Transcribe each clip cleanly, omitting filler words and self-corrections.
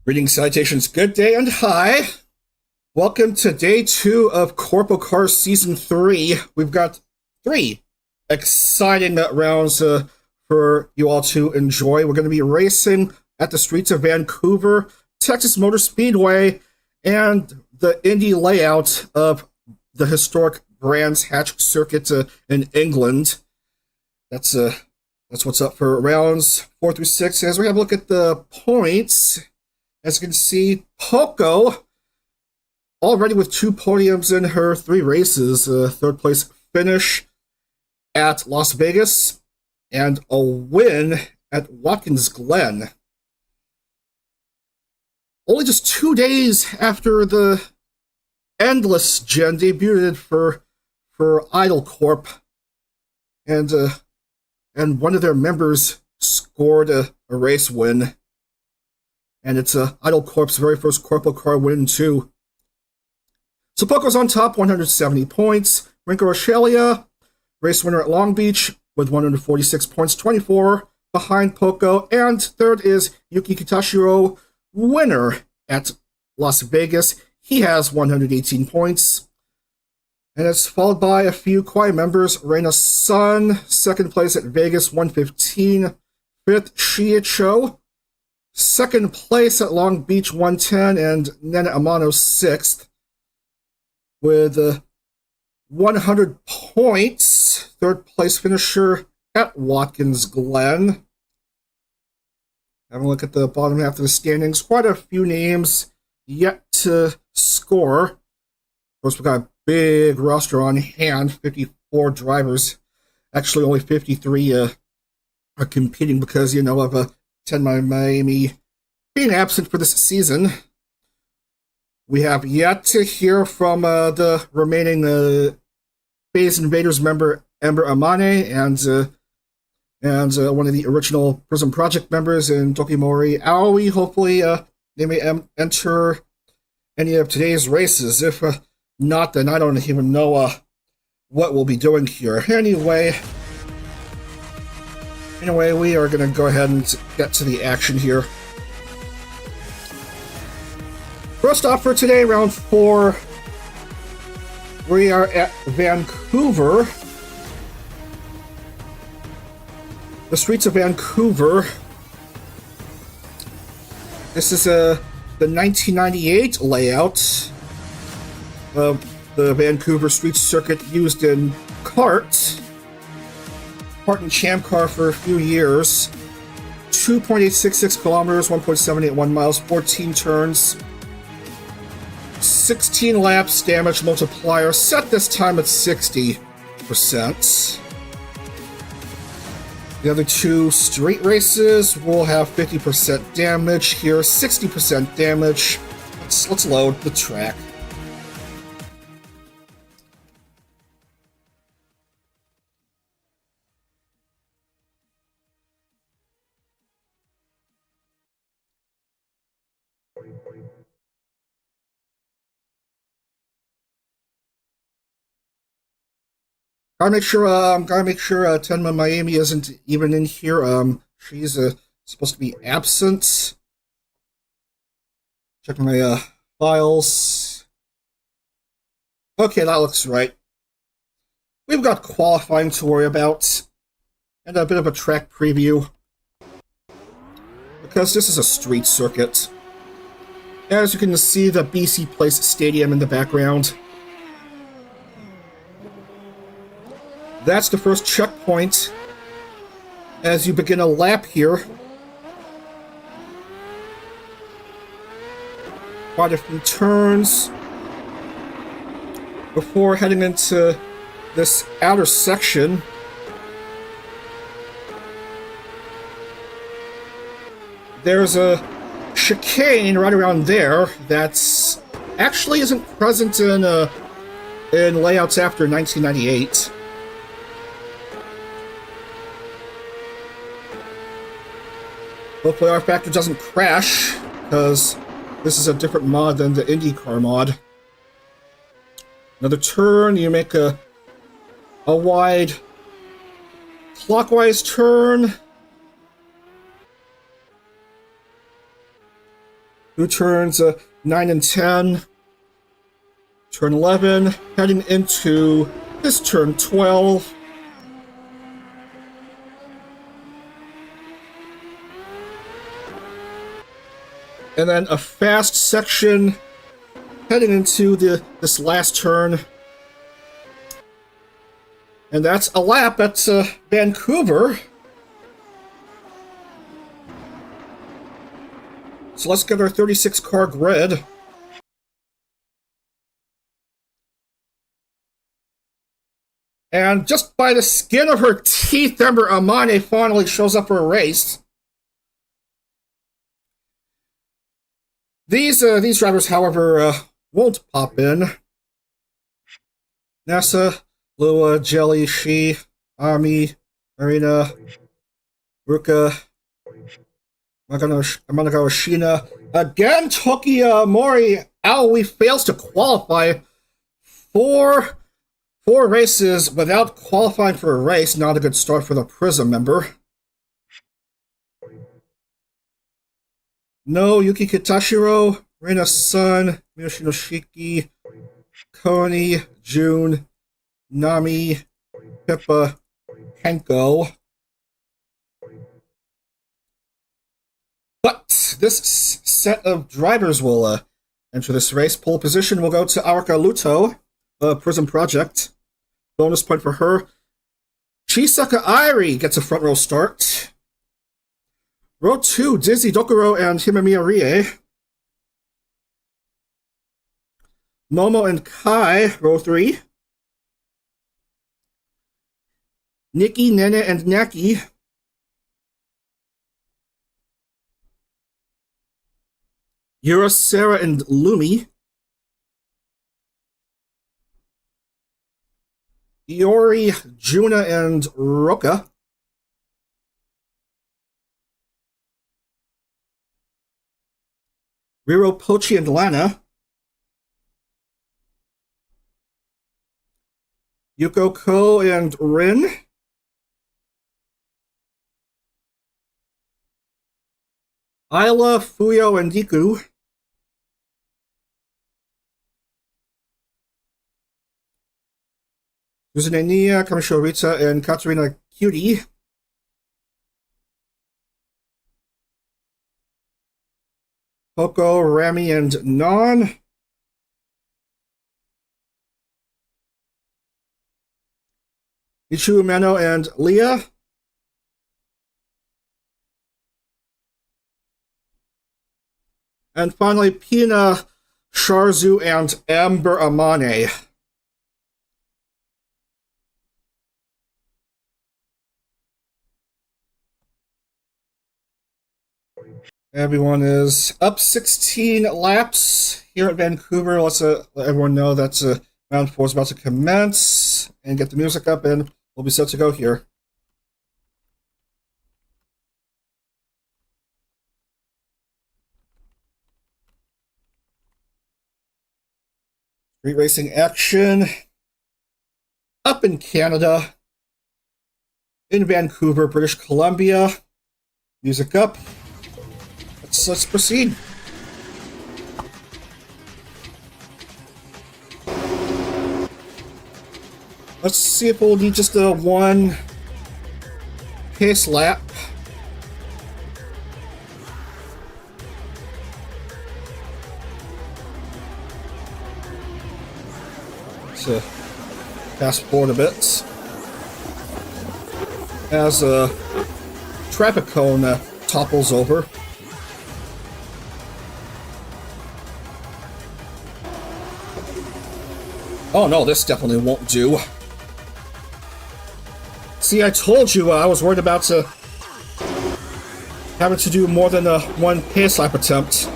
Greetings, salutations, good day, and hi. Welcome to day 2 of CorpoCar Season 3. We've got 3 exciting rounds for you all to enjoy. We're going to be racing at the streets of Vancouver, Texas Motor Speedway, and the Indy layout of the historic Brands Hatch circuit in England. That's what's up for rounds 4 through 6. As we have a look at the points, as you can see, Poko already with 2 podiums in her 3 races. Third place finish at Las Vegas and a win at Watkins Glen. Only just 2 days after the Endless Gen debuted for Idle Corp, and one of their members scored a race win. And it's Idle Corp's very first CorpoCar win, too. So Poko's on top, 170 points. Rinko Rochelia, race winner at Long Beach, with 146 points, 24 behind Poko. And third is Yuki Kitashiro, winner at Las Vegas. He has 118 points. And it's followed by a few quiet members. Reina Sun, second place at Vegas, 115. Fifth, Shiicho, second place at Long Beach, 110, and Nena Amano, 6th, with 100 points. Third place finisher at Watkins Glen. Having a look at the bottom half of the standings, quite a few names yet to score. Of course, we've got a big roster on hand, 54 drivers. Actually, only 53 are competing because, of 10 Miami being absent for this season. We have yet to hear from the remaining Base Invaders member Ember Amane and one of the original Prism Project members in Tokimori Aoi. Hopefully they may enter any of today's races. If not, then I don't even know what we'll be doing here. Anyway, we are going to go ahead and get to the action here. First off for today, round 4, we are at Vancouver. The streets of Vancouver. This is the 1998 layout of the Vancouver street circuit used in kart and Champ Car for a few years. 2.866 kilometers, 1.781 miles, 14 turns, 16 laps, damage multiplier set this time at 60%. The other 2 street races will have 50% damage here, 60% damage. Let's load the track. Gotta make sure Tenma Miami isn't even in here. She's supposed to be absent. Checking my files. Okay, that looks right. We've got qualifying to worry about, and a bit of a track preview, because this is a street circuit. As you can see, the BC Place Stadium in the background. That's the first checkpoint as you begin a lap here. Quite a few turns before heading into this outer section. There's a chicane right around there that's actually isn't present in layouts after 1998. Hopefully rFactor doesn't crash, because this is a different mod than the IndyCar mod. Another turn, you make a wide clockwise turn. through turns 9 and 10. Turn 11, heading into this turn 12. And then a fast section heading into this last turn. And that's a lap at Vancouver. So let's get our 36 car grid. And just by the skin of her teeth, Ember Amane finally shows up for a race. These drivers, however, won't pop in. NASA, Lua, Jelly, She, Ami, Marina, Ruka, Managawa, Shina. Again, Tokia Mori Aoi fails to qualify for 4 races without qualifying for a race. Not a good start for the Prism member. No Yuki Kitashiro, Reina Sun, Miyoshi Shiki, Koni, June, Nami, Pippa, Henko. But this set of drivers will enter this race. Pole position will go to Araka Luto, Prism Project. Bonus point for her. Chisaka Airi gets a front row start. Row 2, Dizzy Dokuro and Himamiya Rie. Momo and Kai, row 3. Nikki, Nene, and Naki. Yura, Sarah, and Lumi. Iori, Juna, and Roka. Riro, Pochi, and Lana. Yuko, Ko, and Rin. Ayla, Fuyo, and Diku. Suzune Nia, Kamisho Rita, and Katarina Cutie. Poko, Rami, and Non. Ichu, Mano, and Leah. And finally, Pina, Sharzu, and Amber Amane. Everyone is up 16 laps here at Vancouver. Let's let everyone know that round 4 is about to commence. And get the music up, and we'll be set to go here. Street racing action up in Canada, in Vancouver, British Columbia. Music up. Let's proceed. Let's see if we'll need just a 1 pace lap. To fast forward a bit as a traffic cone topples over. Oh no, this definitely won't do. See, I told you I was worried about having to do more than a 1 pace lap attempt.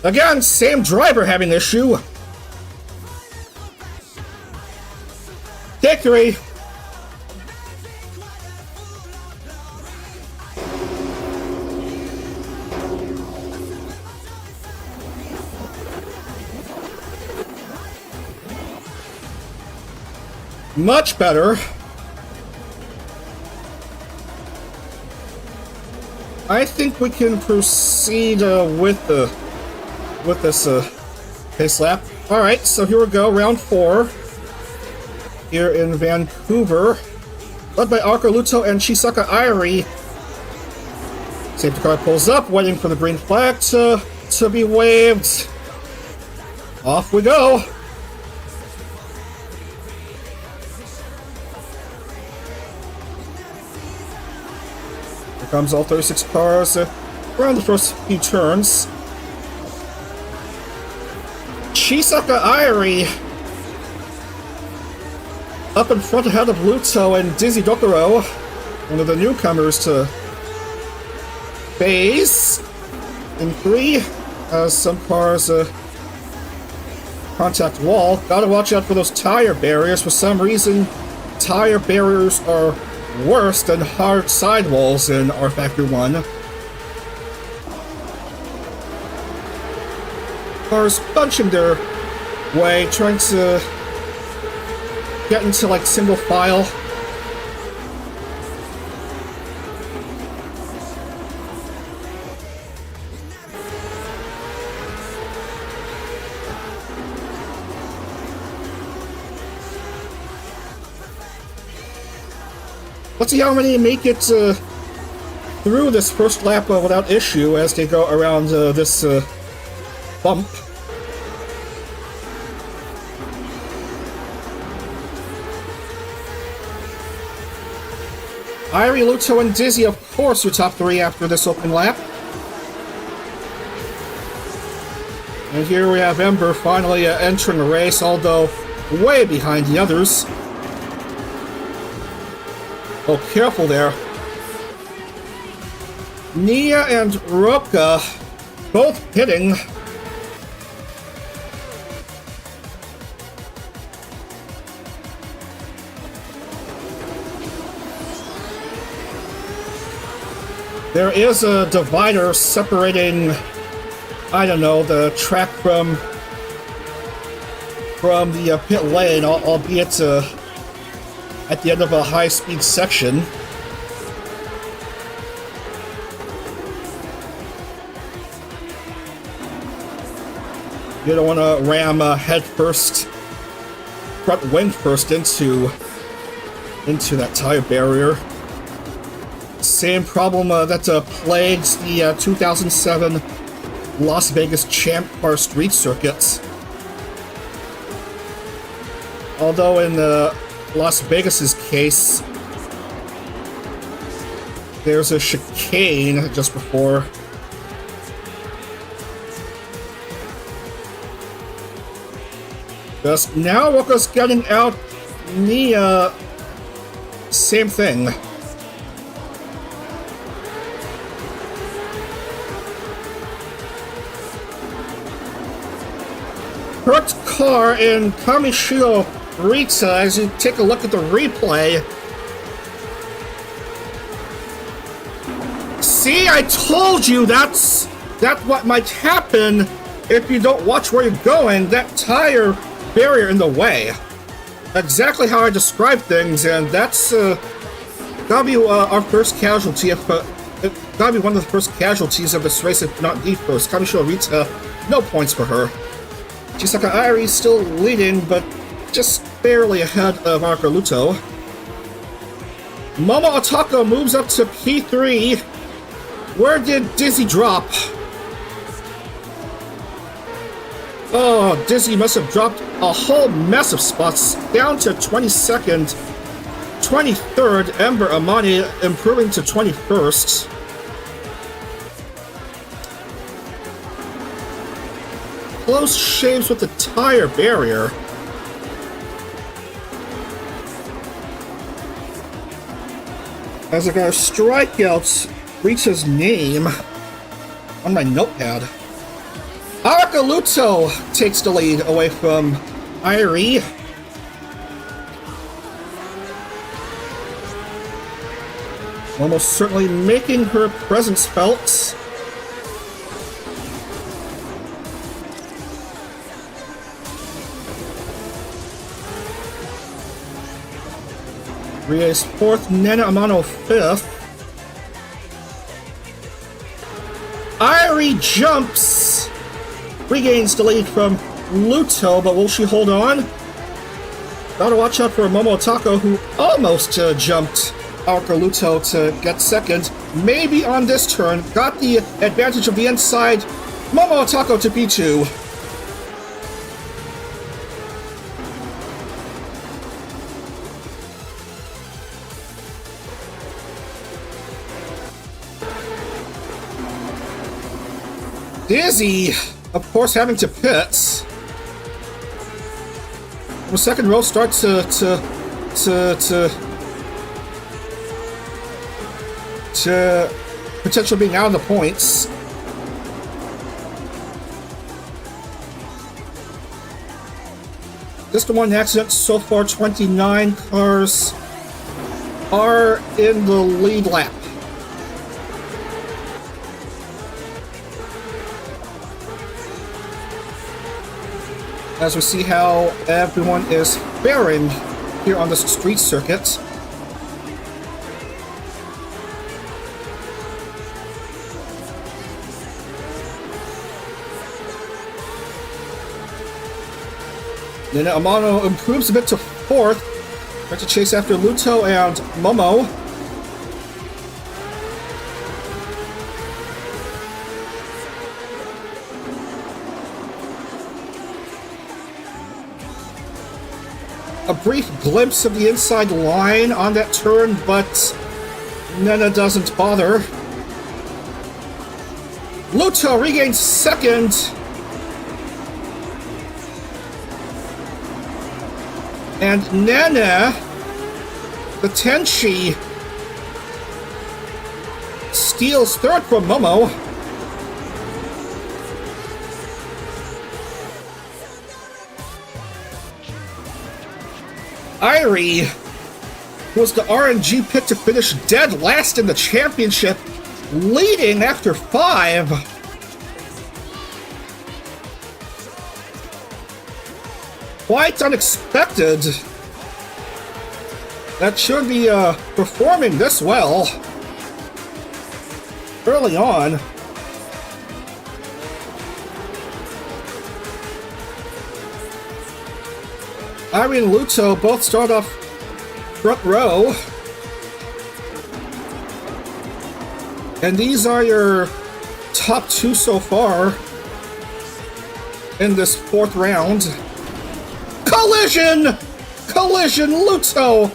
Again, same driver having issue. Take 3. Much better. I think we can proceed with this pace lap. All right, so here we go, round 4 here in Vancouver, led by Akaluto and Chisaka Airi. Safety car pulls up, waiting for the green flag to be waved. Off we go. Here comes all 36 cars around the first few turns. Chisaka Airi up in front ahead of Luto and Dizzy Dokuro, one of the newcomers to phase in 3, as some cars contact wall. Gotta watch out for those tire barriers. For some reason, tire barriers are worse than hard sidewalls in rFactor 1. Cars punching their way, trying to get into like single file. Let's see how many make it through this first lap without issue as they go around this bump. Airi, Luto, and Dizzy, of course, your top 3 after this opening lap. And here we have Ember finally entering the race, although way behind the others. Oh, careful there. Nia and Roka both hitting. There is a divider separating, I don't know, the track from the pit lane, albeit at the end of a high-speed section. You don't want to ram head first, front wing first into that tire barrier. Same problem that plagues the 2007 Las Vegas Champ Car Street Circuits. Although in Las Vegas's case, there's a chicane just before. Just now, Roka's getting out. Nia, same thing. Hurt car in Kamishio Rita, as you take a look at the replay. See, I told you that's what might happen if you don't watch where you're going. That tire barrier in the way. Exactly how I described things, and that's gotta be our first casualty. Gotta be one of the first casualties of this race, if not the first. Kamishio Rita, no points for her. Chisaka Airi still leading, but just barely ahead of Akaluto. Momo Otaka moves up to P3. Where did Dizzy drop? Oh, Dizzy must have dropped a whole mess of spots, down to 22nd, 23rd, Ember Amani improving to 21st. Close shaves with the tire barrier. As I got a strikeout reach his name on my notepad. Akaluto takes the lead away from Airi. Almost certainly making her presence felt. Rie's 4th, Nana Amano 5th. Irie jumps, regains the lead from Luto, but will she hold on? Gotta watch out for Momo Otako, who almost jumped Aoka Luto to get second. Maybe on this turn, got the advantage of the inside. Momo Otako to P2. Dizzy, of course, having to pit. The second row starts to potential being out of the points. Just the one accident so far. 29 cars are in the lead lap. As we see how everyone is faring here on this street circuit. Then Amano improves a bit to fourth. Trying to chase after Luto and Momo. A brief glimpse of the inside line on that turn, but Nena doesn't bother. Luto regains second. And Nena, the Tenchi, steals third from Momo. Irie was the RNG pick to finish dead last in the championship, leading after 5. Quite unexpected. That should be performing this well early on. Irie and Luto both start off front row. And these are your top 2 so far in this 4th round. Collision! Collision! Luto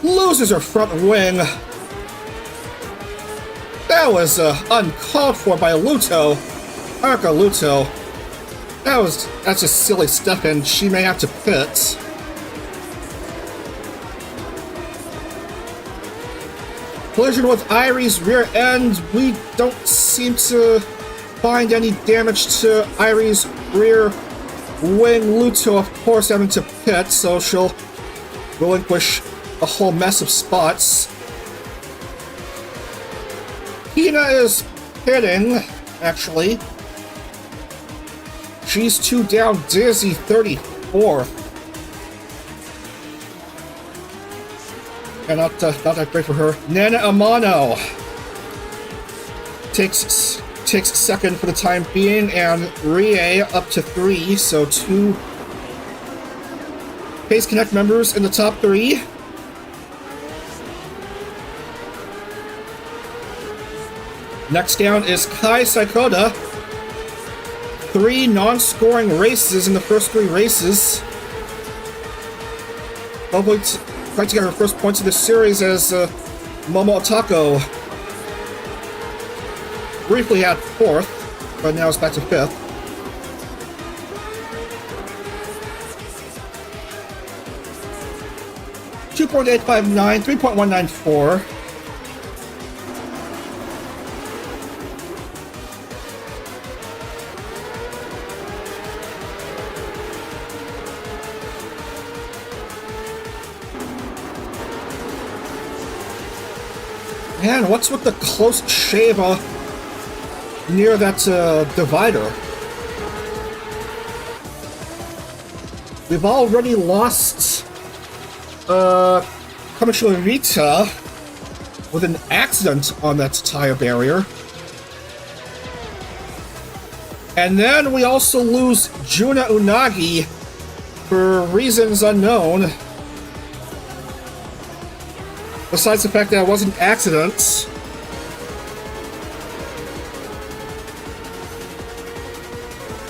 loses her front wing. That was uncalled for by Luto. Aoka Luto. That's just silly stuff, and she may have to pit. Collision with Irie's rear end. We don't seem to find any damage to Irie's rear wing. Luto, of course, having to pit, so she'll relinquish a whole mess of spots. Hina is pitting, actually. She's 2 down. Dizzy 34th. And not that great for her. Nana Amano takes second for the time being, and Rie up to 3, so 2 Pace Connect members in the top 3. Next down is Kai Saikoda. 3 non-scoring races in the first 3 races. Probably trying to get her first points of this series as Momo Otako briefly had 4th, but now it's back to 5th. .859, 3.194. Man, what's with the close shave near that divider? We've already lost Kamishima Rita with an accident on that tire barrier. And then we also lose Juna Unagi for reasons unknown. Besides the fact that it was an accident.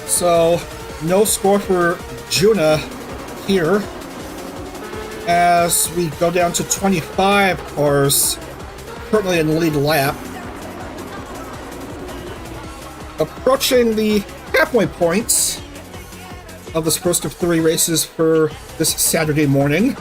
So, no score for Juna here. As we go down to 25 cars currently in the lead lap. Approaching the halfway points of this first of 3 races for this Saturday morning.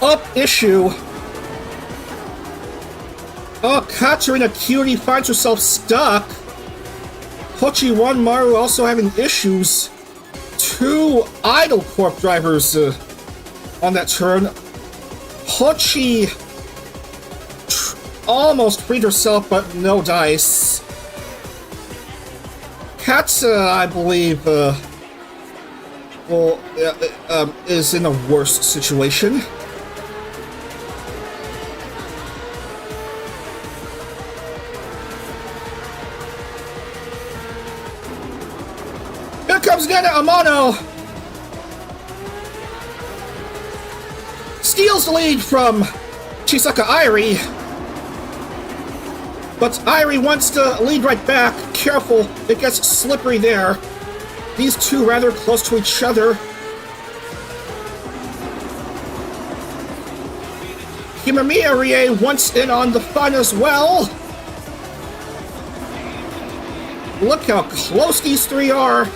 Up issue. Oh, Katarina Cutie finds herself stuck. Hochi 1 Maru also having issues. 2 idle Corp drivers on that turn. Hochi almost freed herself, but no dice. Katsa, I believe, is in a worse situation. Here comes Nana Amano! Steals the lead from Chisaka Irie. But Irie wants to lead right back. Careful, it gets slippery there. These two rather close to each other. Himamiya Rie once in on the fun as well. Look how close these 3 are.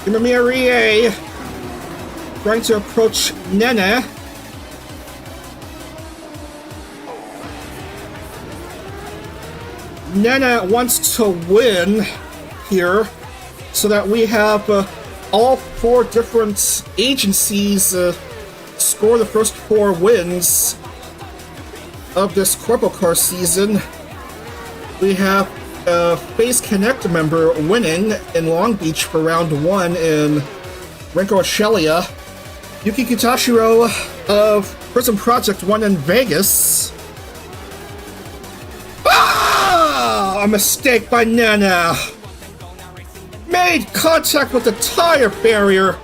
Himamiya Rie trying to approach Nene. Nene wants to win here so that we have all 4 different agencies score the first 4 wins of this CorpoCar season. We have a Phase Connect member winning in Long Beach for round 1 in Renko Ashelia. Yuki Kitashiro of Prism Project won in Vegas. A mistake by Nana. Made contact with the tire barrier.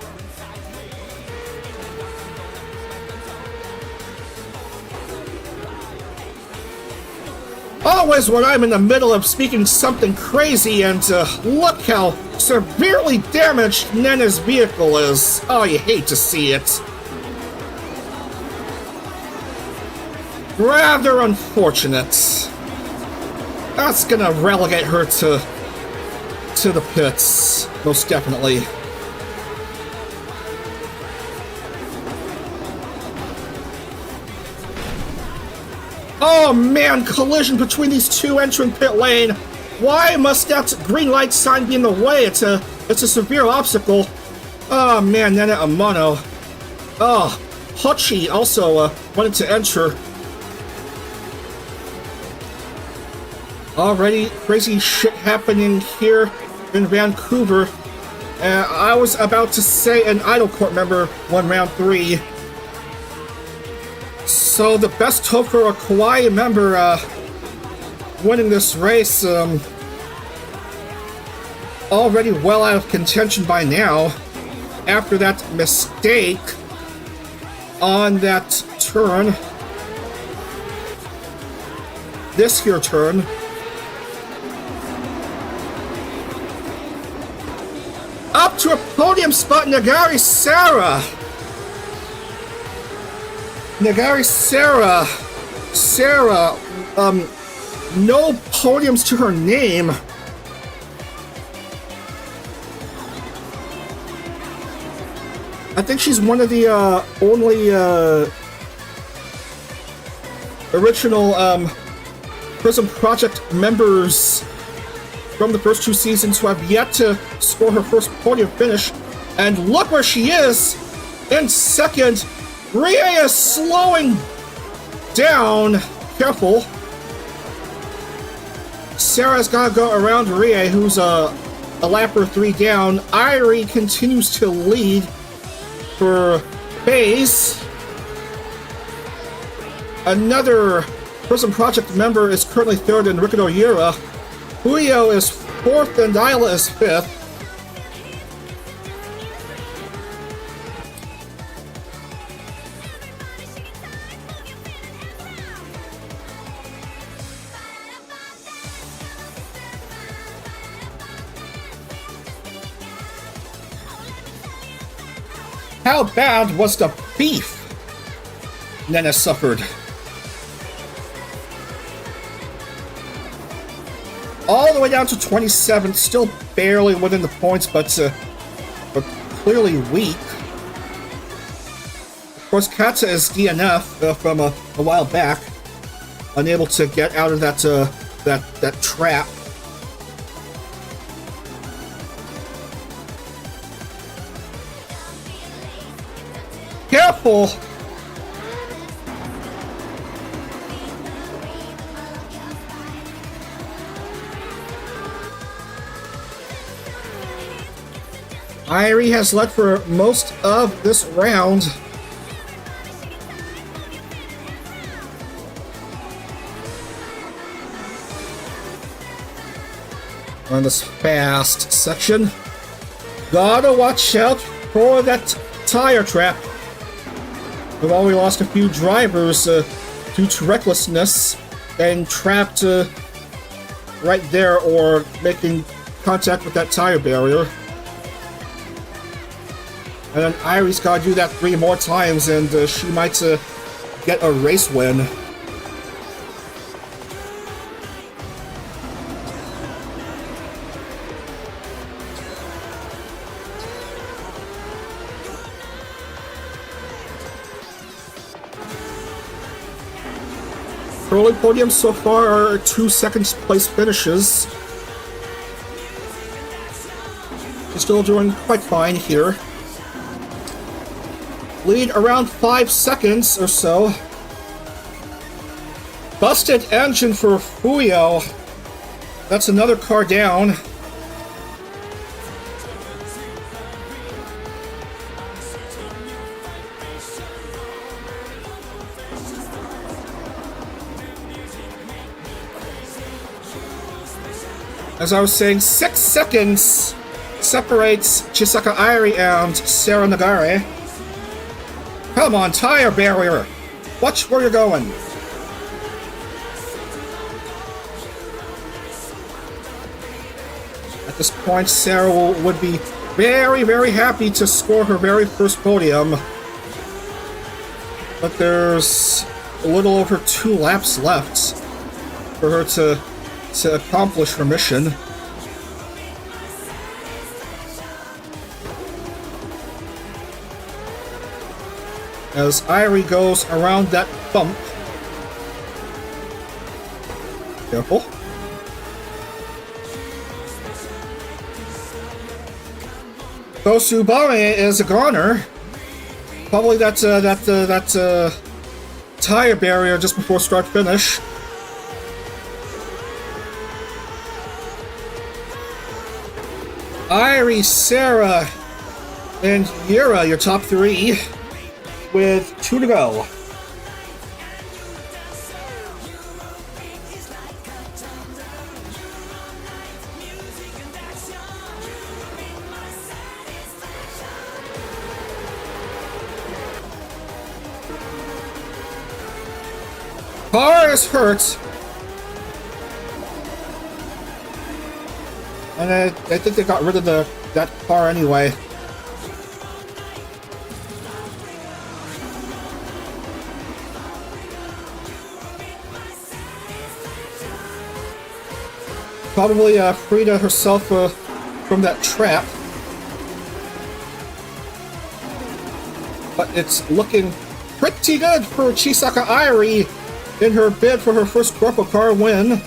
Always when I'm in the middle of speaking something crazy, and look how severely damaged Nana's vehicle is. Oh, you hate to see it. Rather unfortunate. That's gonna relegate her to the pits, most definitely. Oh man, collision between these 2 entering pit lane. Why must that green light sign be in the way? It's a severe obstacle. Oh man, Nana Amano. Oh, Hochi also wanted to enter. Already crazy shit happening here in Vancouver. I was about to say an Idle Corp member won round 3. So the best hope for a Kauai member winning this race, already well out of contention by now after that mistake on that turn. This here turn. Up to a podium spot, Nagari Sarah. Nagari Sarah. No podiums to her name. I think she's one of the only original Prism Project members from the first 2 seasons who have yet to score her first podium finish. And look where she is in second. Rie is slowing down. Careful. Sarah's got to go around Rie, who's a lap or 3 down. Irie continues to lead for FaZe. Another Prism Project member is currently 3rd in Ricardo Yura. Julio is 4th and Isla is 5th. How bad was the beef Nena suffered? All the way down to 27th, still barely within the points, but clearly weak. Of course, Katza is DNF from a while back, unable to get out of that trap. Careful! Irie has led for most of this round. On this fast section. Gotta watch out for that tire trap. We've already lost a few drivers due to recklessness and trapped right there or making contact with that tire barrier. And then Irie's got to do that 3 more times, and she might get a race win. Early podiums so far are 2 second place finishes. She's still doing quite fine here. Lead around 5 seconds or so. Busted engine for Fuyo. That's another car down. As I was saying, 6 seconds separates Chisaka Irie and Sarah Nagare. Come on, tire barrier! Watch where you're going! At this point, Sarah would be very, very happy to score her very first podium. But there's a little over 2 laps left for her to accomplish her mission. As Irie goes around that bump. Careful. Kosubame is a goner. Probably that tire barrier just before start finish. Irie, Sarah, and Yura, your top 3, with 2 to go. Car is hurt. And I think they got rid of that car anyway. Probably freed herself from that trap. But it's looking pretty good for Chisaka Irie in her bid for her first CorpoCar win.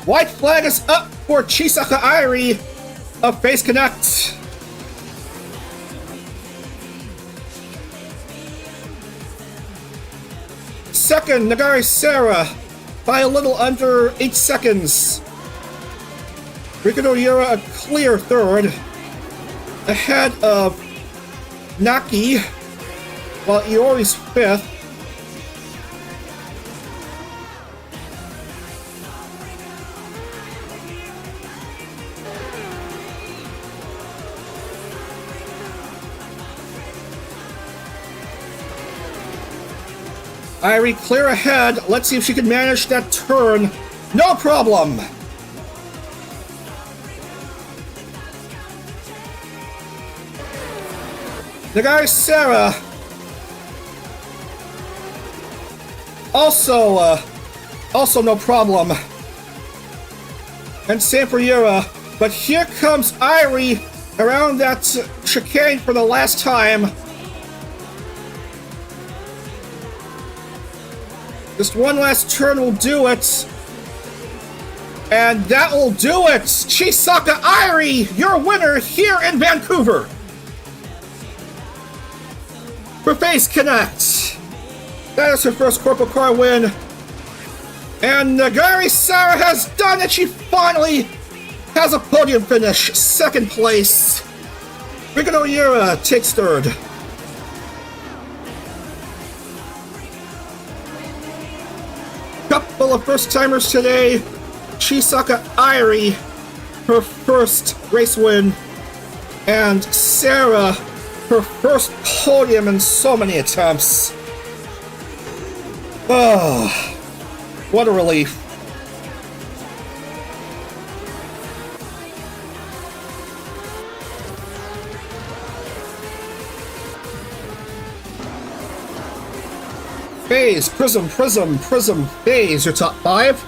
White flag is up for Chisaka Airi of Face Connect. Second, Nagari Sarah by a little under 8 seconds. Ricardo Yura a clear third, ahead of Naki, while Iori's fifth. Irie clear ahead. Let's see if she can manage that turn. No problem. Nagari Sarah also no problem. And same for Yura. But here comes Irie around that chicane for the last time. Just one last turn will do it. And that will do it! Chisaka Airi, your winner here in Vancouver! For Face Connect! That is her first CorpoCar win. And Nagari Sarah has done it! She finally has a podium finish. Second place. Ricardo Yura takes third. Couple of first-timers today. Chisaka Airi, her first race win. And Sarah, her first podium in so many attempts. Oh, what a relief. Phase, Prism, Phase, your top five.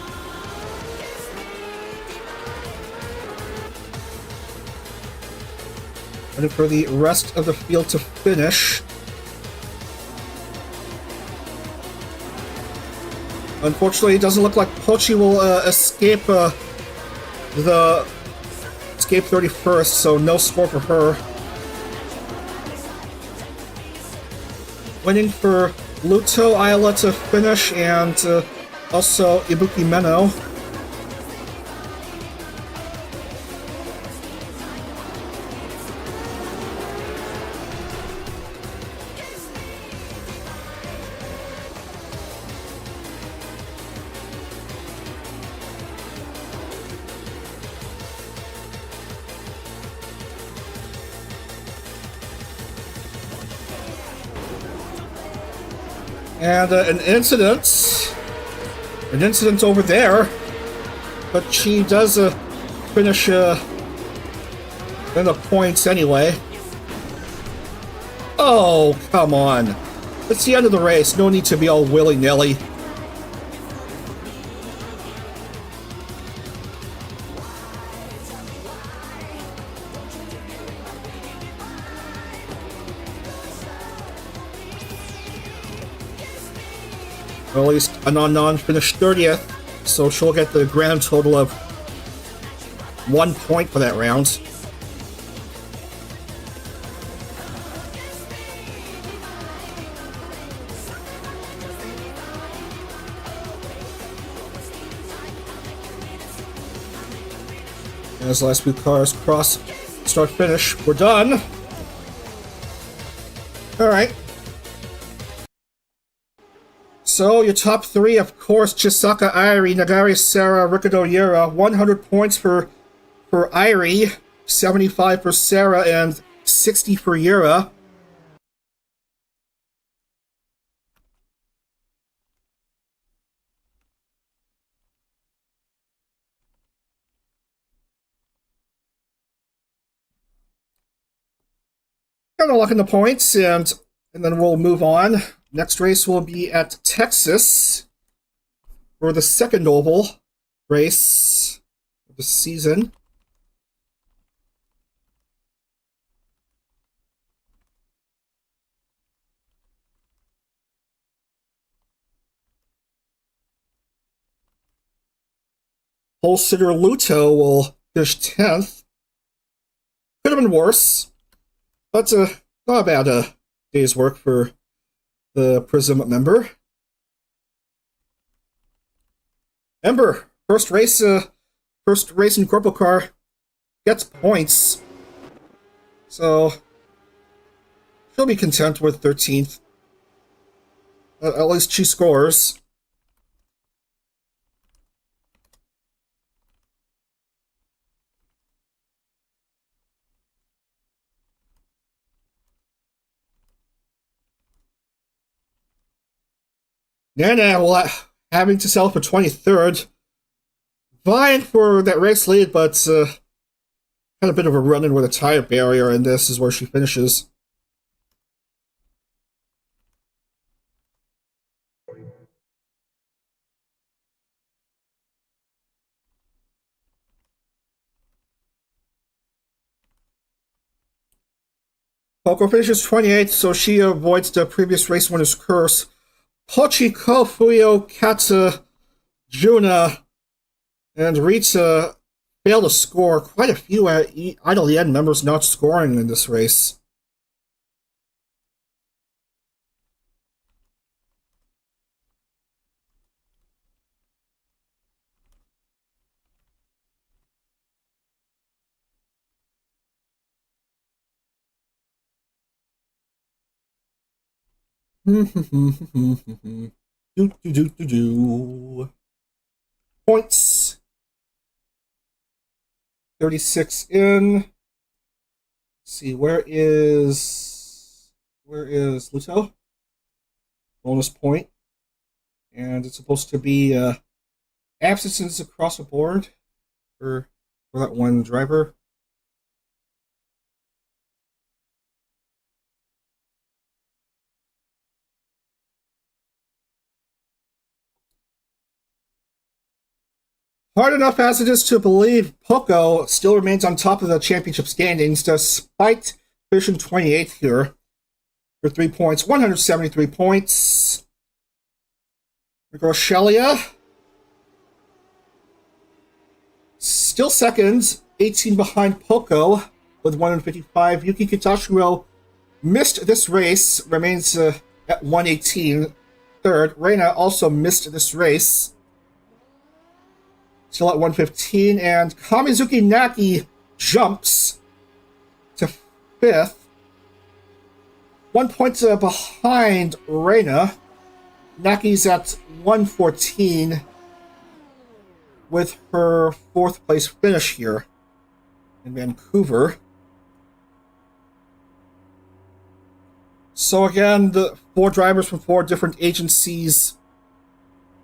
Waiting for the rest of the field to finish. Unfortunately, it doesn't look like Pochi will escape 31st, so no score for her. Waiting for Luto Ayala to finish, and also Ibuki Meno. And an incident over there, but she does finish in the points anyway. Oh, come on. It's the end of the race, no need to be all willy-nilly. Or at least Anon finished 30th, so she'll get the grand total of 1 point for that round. And as the last few cars cross start finish, we're done. Alright. So, your top three, of course, Chisaka Airi, Nagari Sarah, Ricardo Yura. 100 points for Airi, 75 for Sarah, and 60 for Yura. Kind of luck in the points, and then we'll move on. Next race will be at Texas for the second oval race of the season. Pole sitter Luto will finish 10th. Could have been worse, but not a bad day's work for the Prism member. Ember, first race in CorpoCar, gets points, so she'll be content with 13th. At least she scores. Nana will having to sell for 23rd. Vying for that race lead, but had a bit of a run-in with a tire barrier, and this is where she finishes. Poko finishes 28th, so she avoids the previous race winner's curse. Pochi, Kofuyo, Kata, Juna, and Rita fail to score. Quite a few Idle Yen members not scoring in this race. Points. 36 in. Let's see, where is Luto? Bonus point. And it's supposed to be absences across the board for that one driver. Hard enough as it is to believe, Poko still remains on top of the championship standings despite finishing 28th here for 3 points, 173 points. Rochelia still second, 18 behind Poko with 155. Yuki Kitashiro missed this race, remains at 118, third. Reina also missed this race, still at 115, and Kamizuki Naki jumps to 5th. 1 point behind Reina. Naki's at 114 with her 4th place finish here in Vancouver. So again, the 4 drivers from 4 different agencies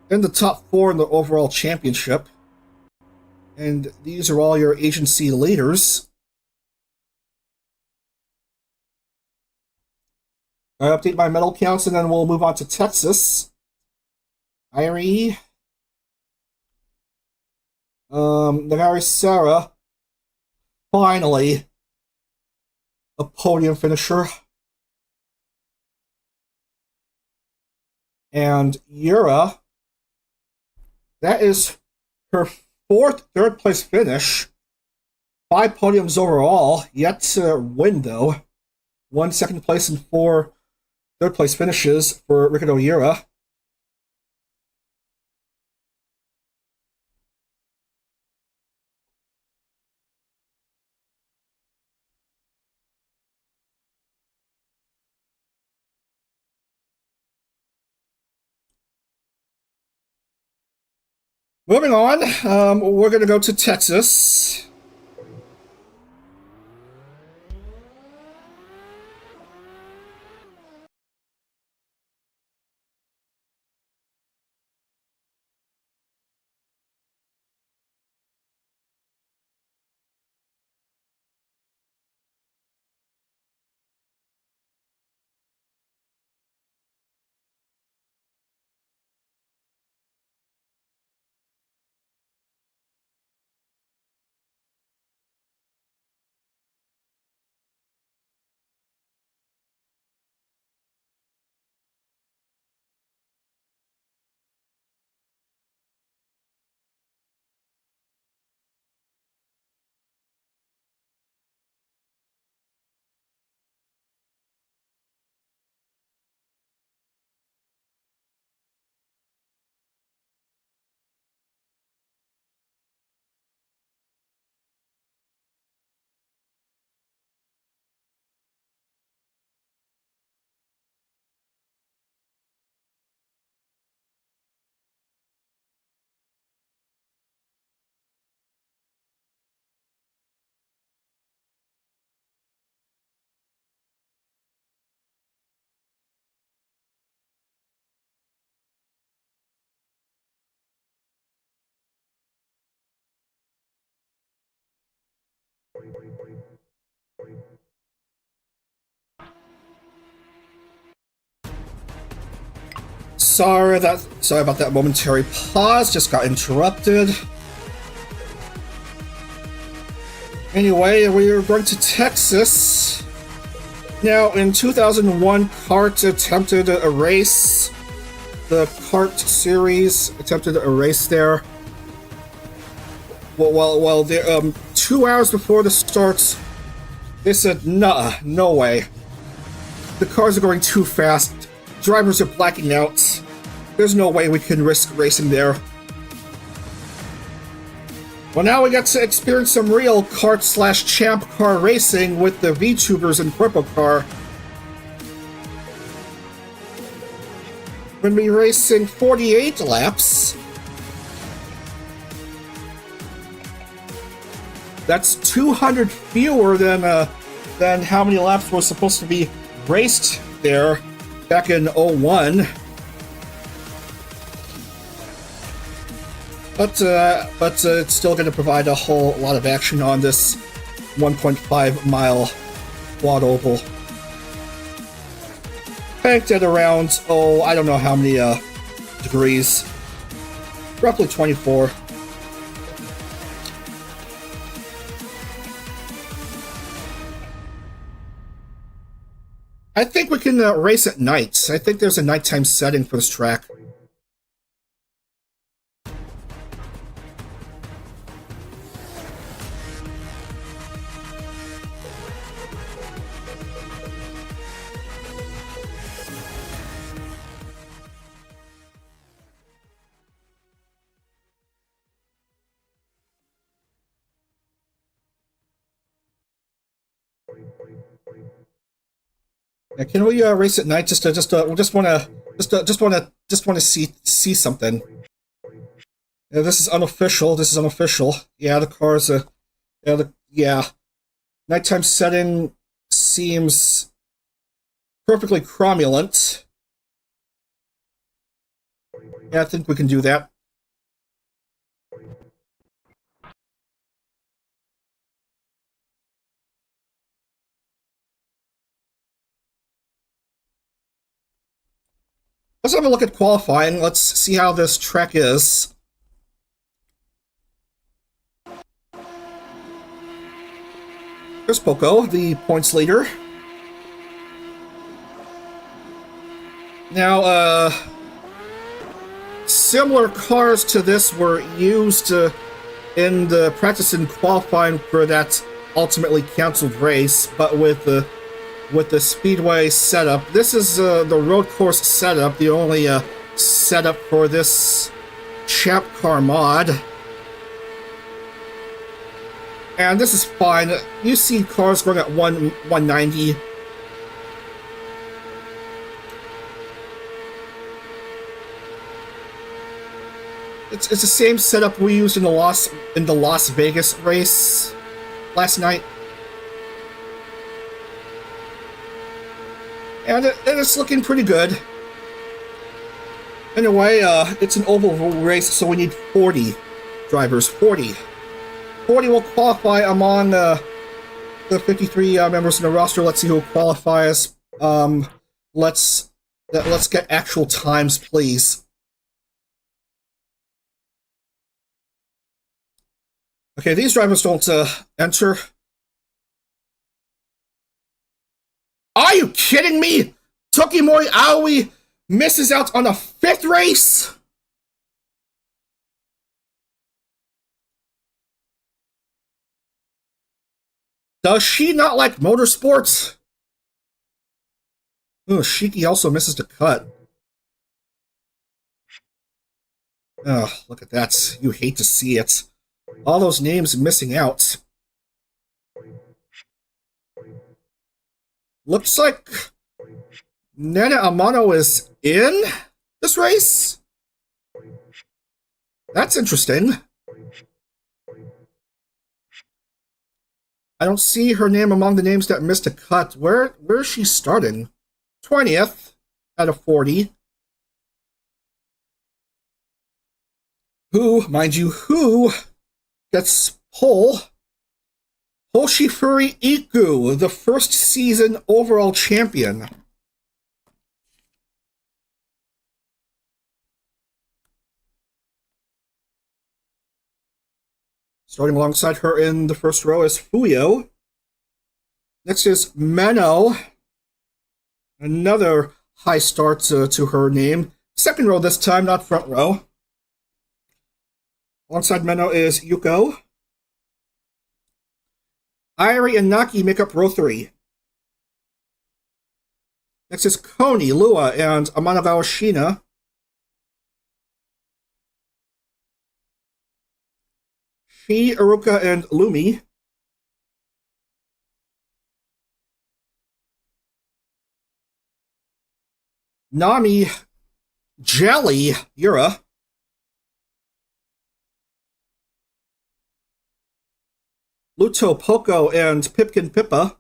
in the top 4 in the overall championship. And these are all your agency leaders. I update my medal counts, and then we'll move on to Texas. Irie, Nagari Sarah, finally a podium finisher. And Yura, that is her 4th third-place finish. 5 podiums overall, yet to win, though. 1 second place and 4 third-place finishes for Ricardo Yura. Moving on, we're going to go to Texas. Sorry about that momentary pause. Just got interrupted. Anyway, we are going to Texas. Now, in 2001, Kart attempted a race. The Kart series attempted a race there. Well, 2 hours before the start, they said, nah, no way. The cars are going too fast. Drivers are blacking out. There's no way we can risk racing there. Well, now we got to experience some real kart/champ car racing with the vTubers and CorpoCar. We're going to be racing 48 laps. That's 200 fewer than how many laps were supposed to be raced there back in 01. But it's still going to provide a whole lot of action on this 1.5 mile quad oval. Banked at around, I don't know how many degrees. Roughly 24. I think we can race at night. I think there's a nighttime setting for this track. Yeah, can we race at night? Just want to see something. Yeah, this is unofficial. This is unofficial. Yeah, the cars. Yeah. Nighttime setting seems perfectly cromulent. Yeah, I think we can do that. Let's have a look at qualifying. Let's see how this track is. There's Poko, the points leader. Now, similar cars to this were used in the practice and qualifying for that ultimately canceled race, but with the Speedway setup. This is the road course setup, the only setup for this champ car mod. And this is fine. You see cars going at 190. It's the same setup we used in the Las Vegas race last night. And it's looking pretty good. Anyway, it's an oval race, so we need 40 drivers. 40 will qualify among the 53 members in the roster. Let's see who qualifies. Let's get actual times, please. Okay, these drivers don't enter. Are you kidding me? Tokimori Aoi misses out on a 5th race? Does she not like motorsports? Oh, Shiki also misses the cut. Oh, look at that. You hate to see it. All those names missing out. Looks like Nana Amano is in this race? That's interesting. I don't see her name among the names that missed a cut. Where is she starting? 20th out of 40. Who, mind you, who gets pole? Hoshifuri Iku, the first season overall champion. Starting alongside her in the first row is Fuyo. Next is Meno. Another high start to her name. Second row this time, not front row. Alongside Meno is Yuko. Airi and Naki make up row 3. Next is Koni, Lua, and Amanagawa Shina. Shi, Iruka, and Lumi. Nami, Jelly, Yura. Luto, Poko, and Pipkin Pippa.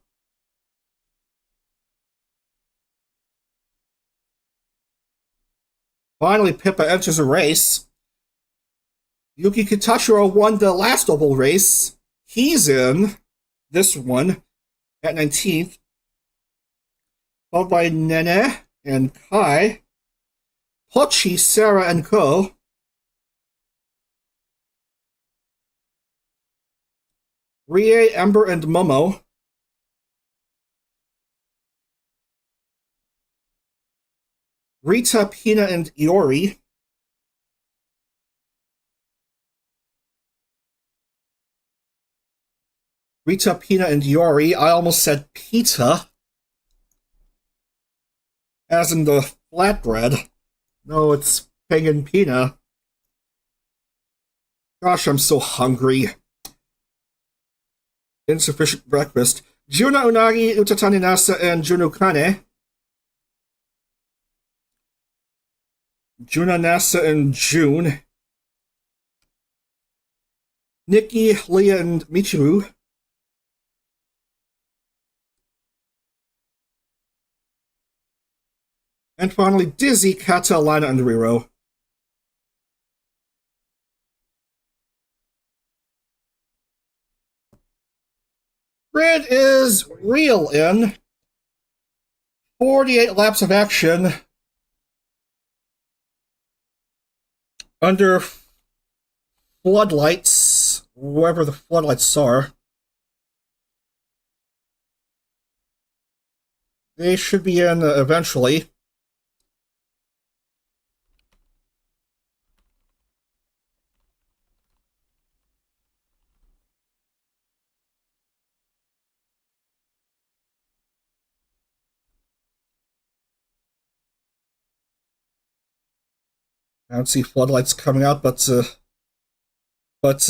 Finally, Pippa enters a race. Yuki Kitashiro won the last oval race. He's in this one at 19th. Followed by Nene and Kai. Pochi, Sarah, and Ko. Rie, Ember, and Momo. Rita, Pina, and Iori. Rita, Pina, and Iori. I almost said pita. As in the flatbread. No, it's Ping and Pina. Gosh, I'm so hungry. Insufficient breakfast. Juna, Unagi, Utatani Nasa, and Junu Kane. Juna, Nasa, and June. Nikki, Leah, and Michiru. And finally, Dizzy, Kata, Lana, and Riro. Grid is real in 48 laps of action under floodlights, wherever the floodlights are. They should be in eventually. I don't see floodlights coming out, but let's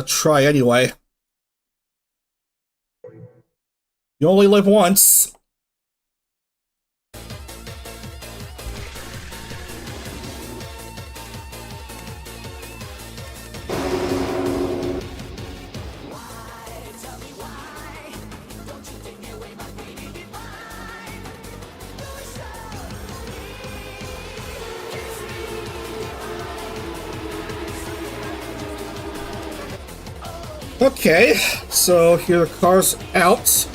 try anyway. You only live once. Okay, so here the car's out.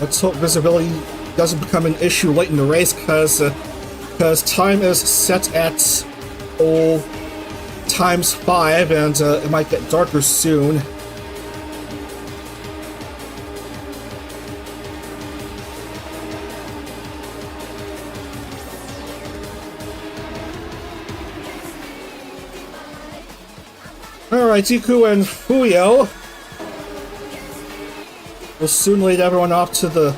Let's hope visibility doesn't become an issue late in the race, because time is set at ×5, and it might get darker soon. Alright, Iku and Fuyo will soon lead everyone off to the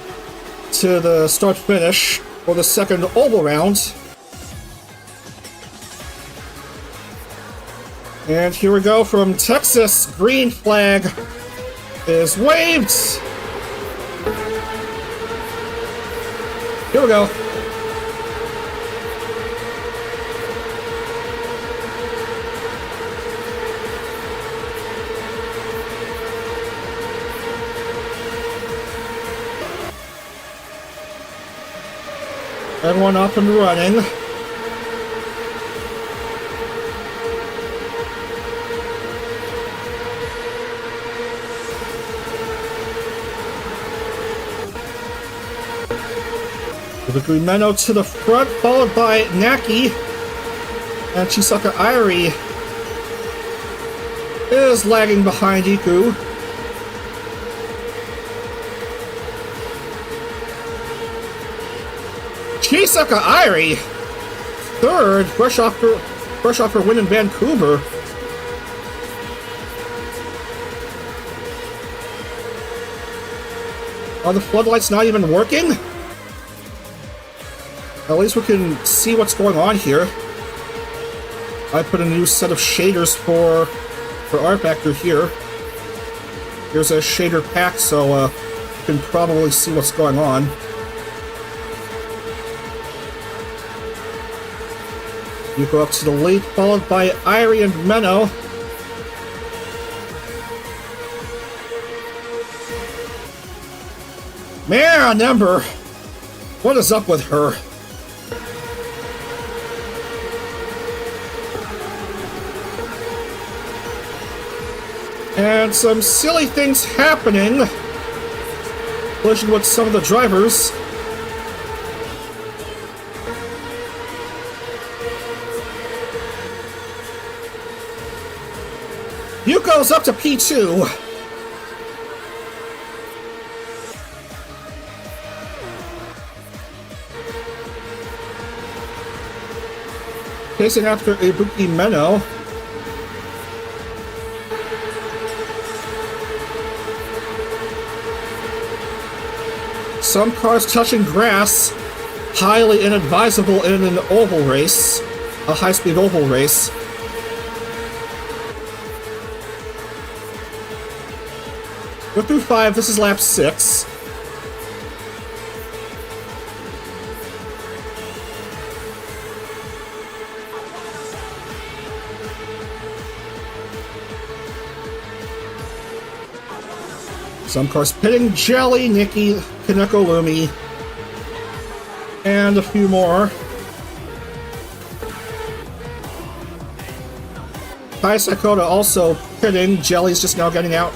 start-finish for the second oval round. And here we go from Texas. Green flag is waved. Here we go. Everyone up and running. The Grimeno to the front, followed by Naki. And Chisaka Airi is lagging behind Iku. Chisaka Airi, third, fresh off her win in Vancouver. Are the floodlights not even working? At least we can see what's going on here. I put a new set of shaders for rFactor here. Here's a shader pack, so you can probably see what's going on. You go up to the lead, followed by Airi and Meno. Man, Ember, what is up with her? And some silly things happening. Collision with some of the drivers. Yuko's up to P2. Chasing after Ibuki Meno. Some cars touching grass, highly inadvisable in an oval race, a high-speed oval race. We're through 5, this is lap 6. Some cars pitting Jelly, Nikki, Kaneko Lumi, and a few more. Kai Sakota also pitting, Jelly's just now getting out.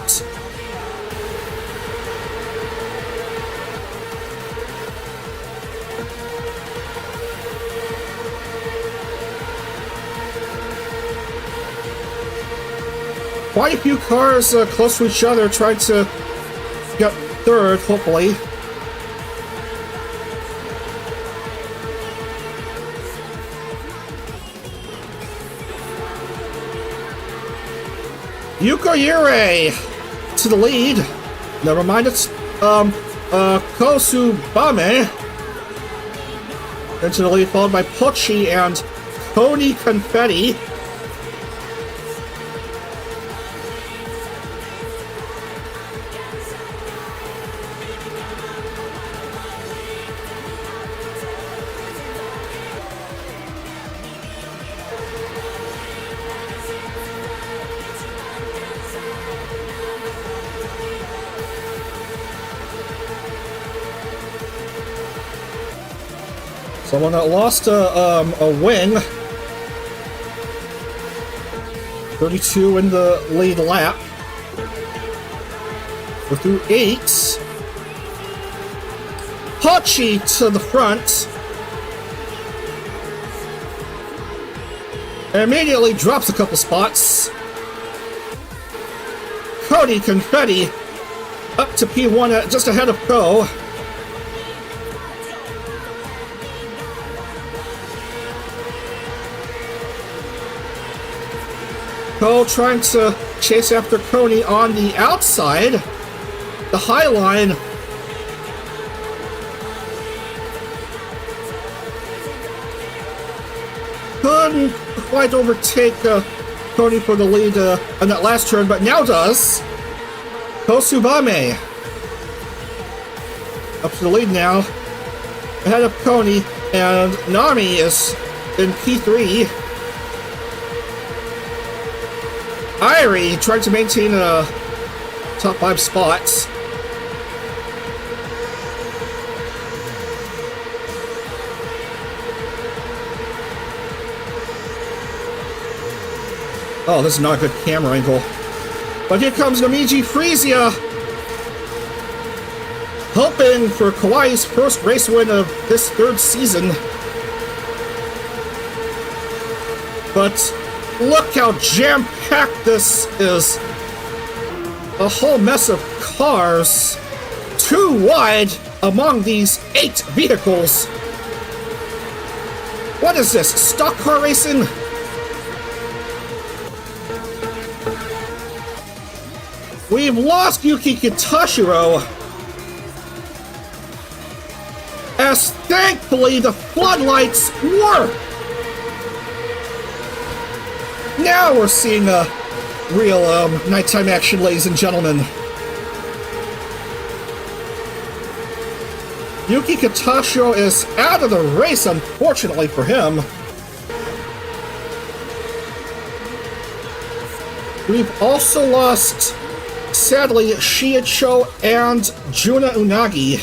Quite a few cars close to each other trying to get third, hopefully. Yukoyure to the lead. Never mind, it's Kosubame into the lead, followed by Pochi and Tony Confetti. Someone that lost a wing. 32 in the lead lap. We're through 8. Hachi to the front. Immediately drops a couple spots. Cody Confetti up to P1 just ahead of Ko. Ko trying to chase after Coney on the outside. The high line. Couldn't quite overtake Coney for the lead on that last turn, but now does. Kosubame up to the lead now. Ahead of Coney, and Nami is in P3. Airi trying to maintain a top 5 spots. Oh, this is not a good camera angle. But here comes Namiji Freesia. hoping for Kawaii's first race win of this third season. But look how jam-packed this is. A whole mess of cars, too wide among these 8 vehicles. What is this, stock car racing? We've lost Yuki Kitashiro, as thankfully the floodlights work. Now we're seeing a real nighttime action, ladies and gentlemen. Yuki Kitashiro is out of the race, unfortunately for him. We've also lost, sadly, Shiicho and Juna Unagi.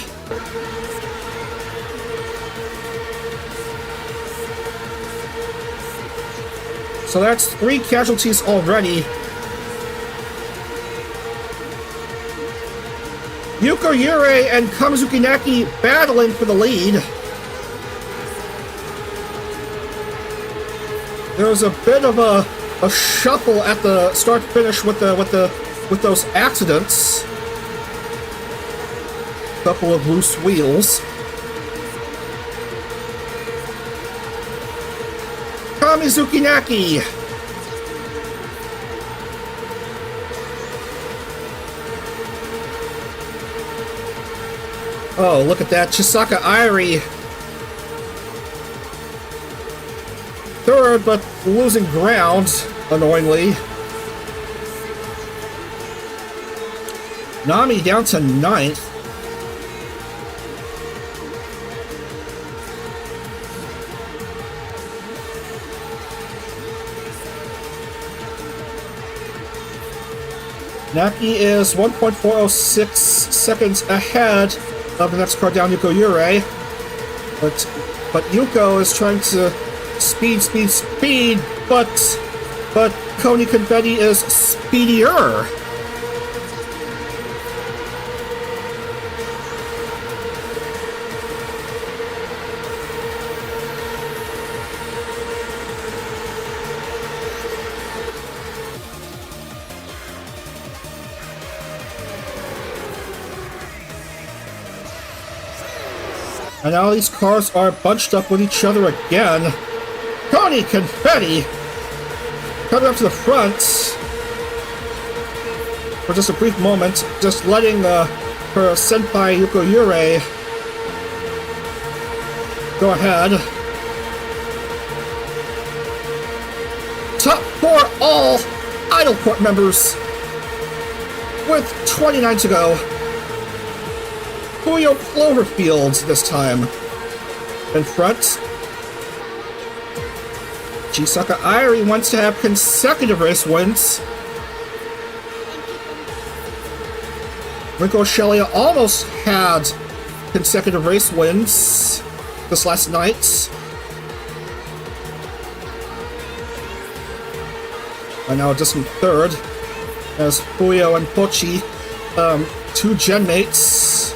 So that's 3 casualties already. Yuko Yurei and Kamizuki Naki battling for the lead. There was a bit of a shuffle at the start-finish with those accidents. Couple of loose wheels. Kamizuki Naki. Oh, look at that. Chisaka Airi. Third, but losing ground, annoyingly. Nami down to 9th. Naki is 1.406 seconds ahead of the next car down, Yuko Yurei. But Yuko is trying to speed, but Koni Confetti is speedier. And now these cars are bunched up with each other again. Koni Confetti coming up to the front for just a brief moment, just letting her senpai Yuko Yurei go ahead. Top 4 all Idol Corp members with 29 to go. Puyo Cloverfield this time. In front. Chisaka Airi wants to have consecutive race wins. Rinko Shelia almost had consecutive race wins this last night. And now just in third, as Puyo and Pochi, 2 gen mates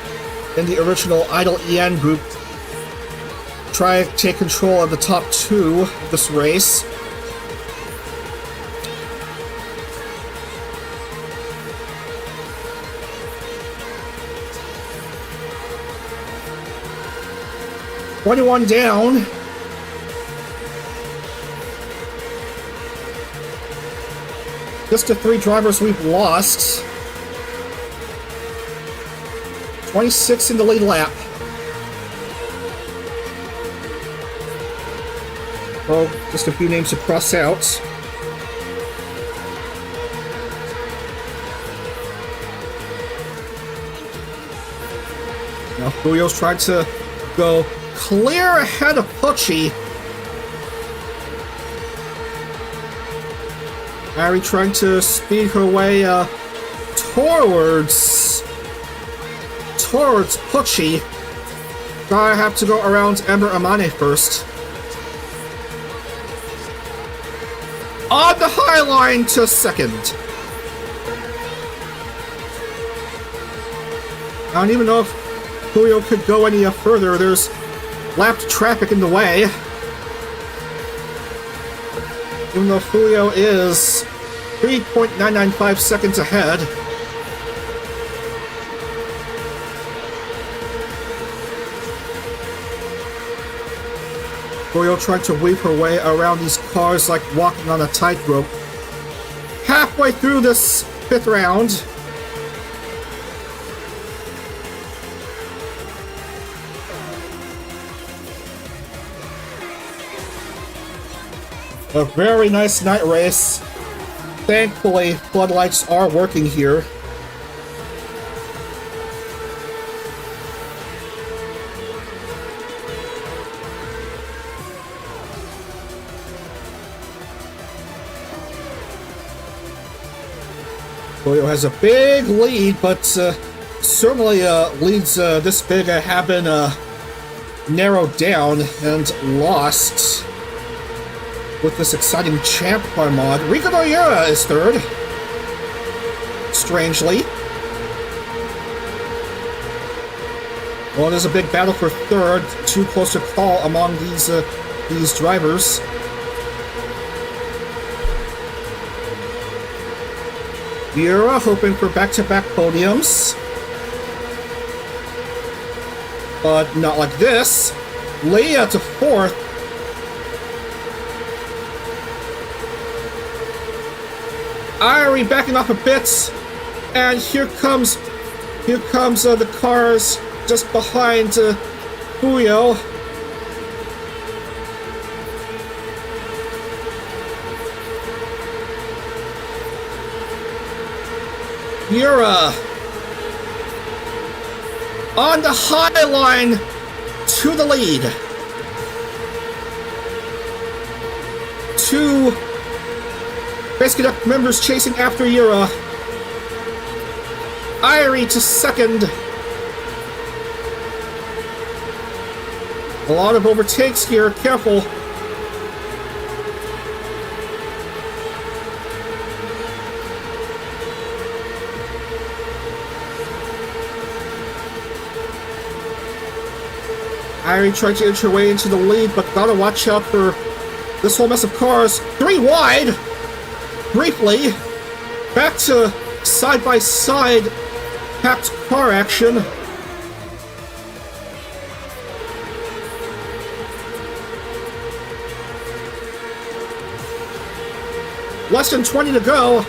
in the original Idol EN group, try to take control of the top 2 of this race. $21 down. Just the 3 drivers we've lost. 26 in the lead lap. Oh, just a few names to cross out. Now Fuyo's tried to go clear ahead of Pochi. Ari trying to speed her way towards Pochi. Gonna have to go around Ember Amane first. On the high line to second. I don't even know if Julio could go any further. There's lapped traffic in the way. Even though Julio is 3.995 seconds ahead. Julio trying to weave her way around these cars like walking on a tightrope. Halfway through this 5th round. A very nice night race. Thankfully, floodlights are working here. Julio has a big lead, but certainly leads this big have been narrowed down and lost with this exciting champ car mod. Rico Nogueira is 3rd. Strangely. Well, there's a big battle for 3rd. Too close to call among these drivers. Nogueira hoping for back-to-back podiums. But not like this. Leah to 4th. Irie backing off a bit, and here comes the cars just behind Julio. Nogueira on the high line to the lead. 2 Base Cadet members chasing after Nogueira. Irie to 2nd. A lot of overtakes here. Careful. Irie tried to inch her way into the lead, but gotta watch out for this whole mess of cars. 3 wide! Briefly, back to side-by-side packed car action. Less than 20 to go.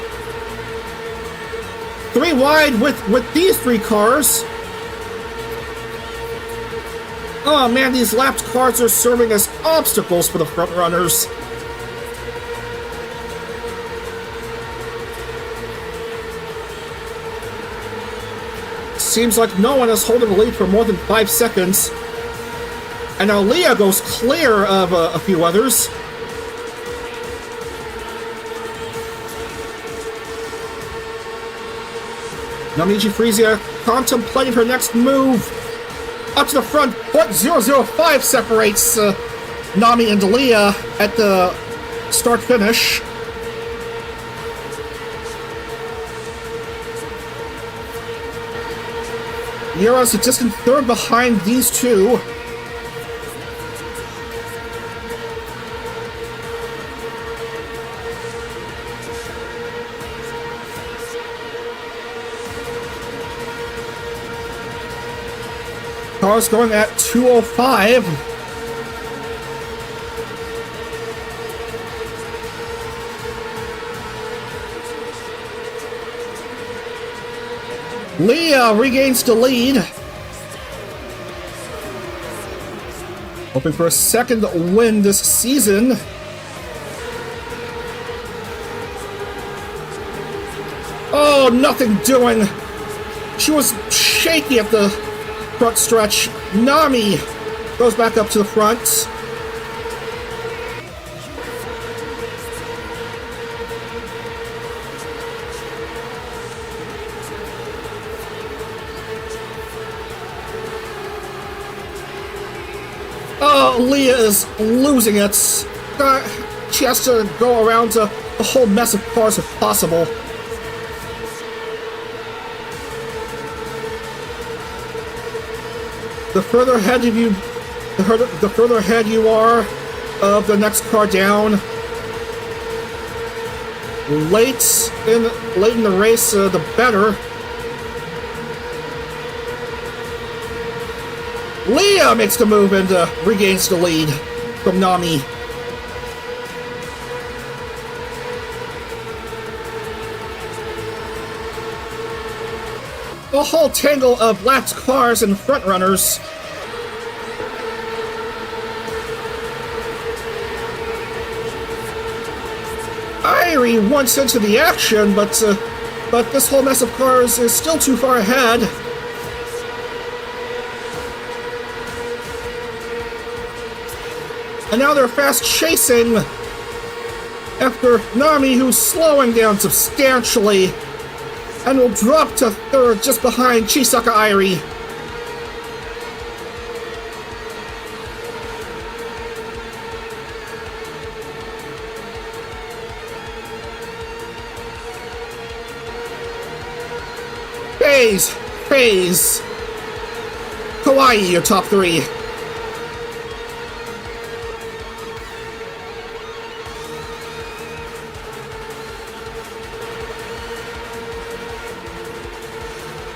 3 wide with these 3 cars. Oh man, these lapped cars are serving as obstacles for the front runners. Seems like no one is holding the lead for more than 5 seconds. And now Leah goes clear of a few others. Namiji Frisia contemplating her next move. Up to the front, .005 separates Nami and Leah at the start-finish. Nogueira's a distant 3rd behind these 2. Cars going at 205. Leah regains the lead. Hoping for a 2nd win this season. Oh, nothing doing. She was shaky at the front stretch. Nami goes back up to the front. Oh, Leah is losing it. She has to go around to a whole mess of cars if possible. the further ahead of you, the further ahead you are of the next car down. Late in the race, the better. Leah makes the move and regains the lead from Nami. A whole tangle of lapped cars and frontrunners. Irie wants into the action, but this whole mess of cars is still too far ahead. And now they're fast chasing after Nami, who's slowing down substantially and will drop to third just behind Chisaka Irie. Phase. Kawaii, your top three.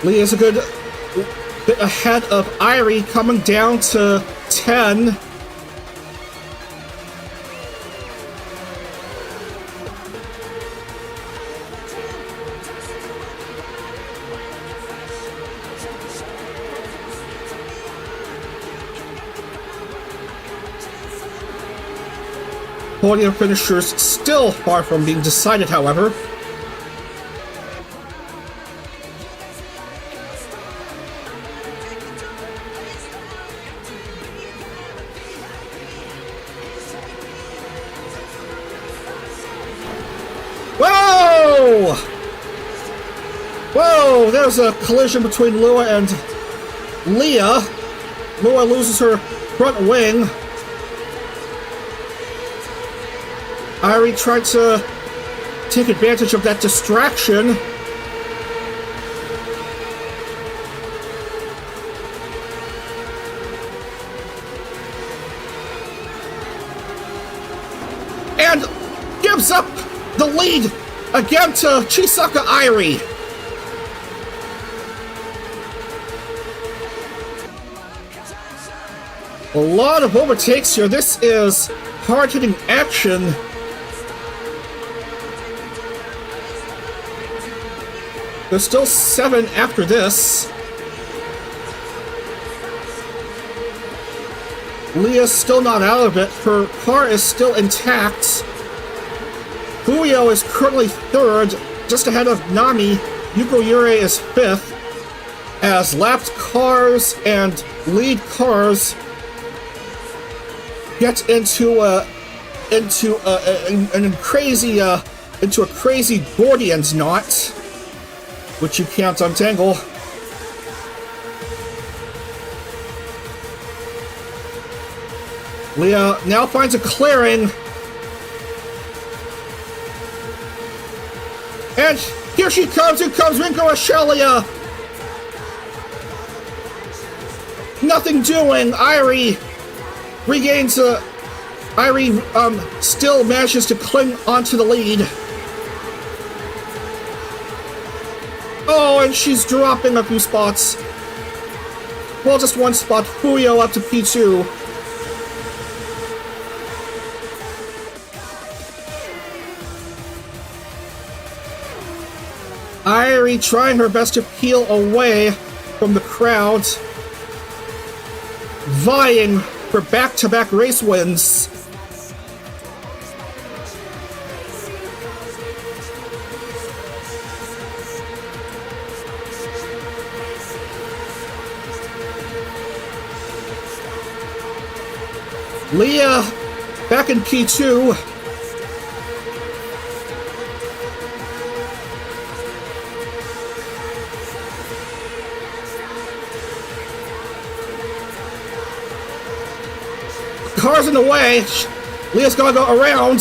Leah's a good bit ahead of Irie, coming down to 10. Podium finishers still far from being decided, however. Whoa! There's a collision between Lua and Leah. Lua loses her front wing. Irie tried to take advantage of that distraction. And gives up the lead again to Chisaka Irie. A lot of overtakes here. This is hard-hitting action. There's still 7 after this. Leah's still not out of it. Her car is still intact. Fuyo is currently 3rd, just ahead of Nami. Yuko Yurei is 5th. As lapped cars and lead cars get into a crazy Gordian's knot, which you can't untangle. Leah now finds a clearing. And here she comes. Here comes Rinko Ashelia. Nothing doing. Irie regains Irie still manages to cling onto the lead. Oh, and she's dropping a few spots. Well, just one spot. Fuyo up to P2. Irie trying her best to peel away from the crowd, vying for back-to-back race wins. Leah back in P2. Car's in the way. Leah's gonna go around.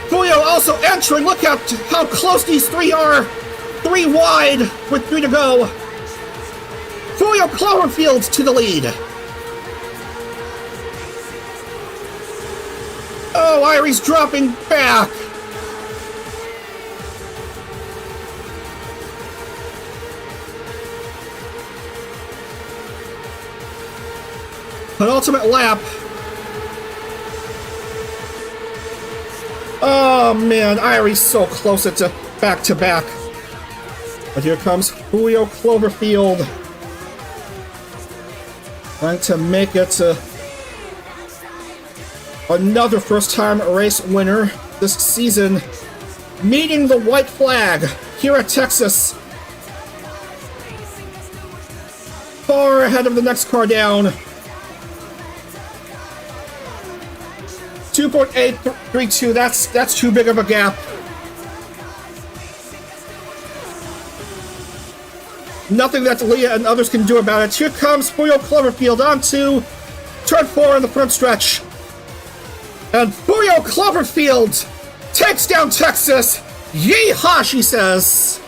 Fuyo also entering. Look at how close these three are. 3 wide with 3 to go. Fuyo Cloverfield to the lead. Oh, Irie's dropping back. Penultimate lap. Oh man, Irie's so close to back. But here comes Fuyo Cloverfield. Trying to make it to another first-time race winner this season. Meeting the white flag here at Texas. Far ahead of the next car down. 2.832, that's too big of a gap. Nothing that Leah and others can do about it. Here comes Fuyo Cloverfield onto turn 4 in the front stretch. And Fuyo Cloverfield takes down Texas. Yeehaw, she says.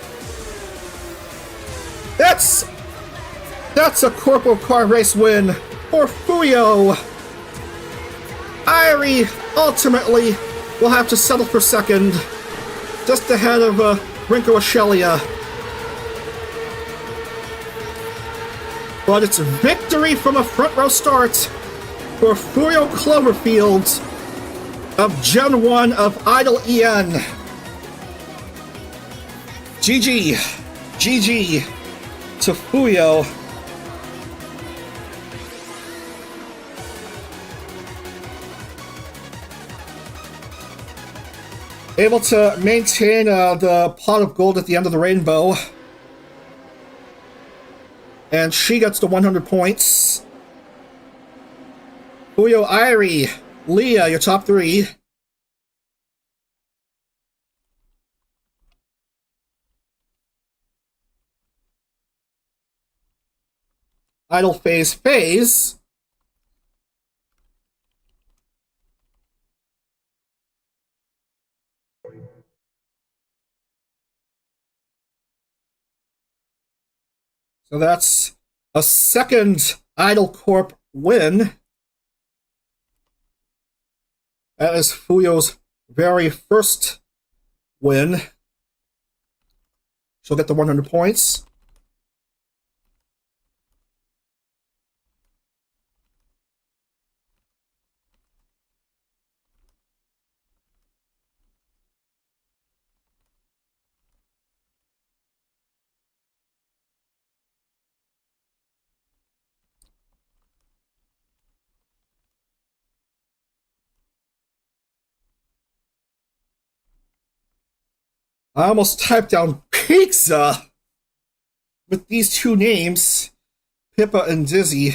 That's a CorpoCar race win for Fuyo. Irie ultimately will have to settle for second, just ahead of Rinko Ashelia. But it's victory from a front row start for Fuyo Cloverfield of Gen 1 of Idle EN. GG to Fuyo. Able to maintain the pot of gold at the end of the rainbow. And she gets the 100 points. Fuyo, Irie, Leah, your top 3. Idle phase. So that's a second Idle Corp win. That is Fuyo's very first win. She'll get the 100 points. I almost typed down pizza with these two names, Pippa and Dizzy.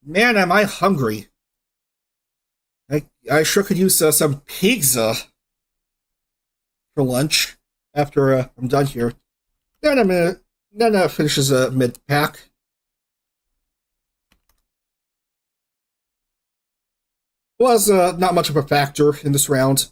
Man, am I hungry. I sure could use some pizza for lunch after I'm done here. Then it finishes mid-pack. Was not much of a factor in this round.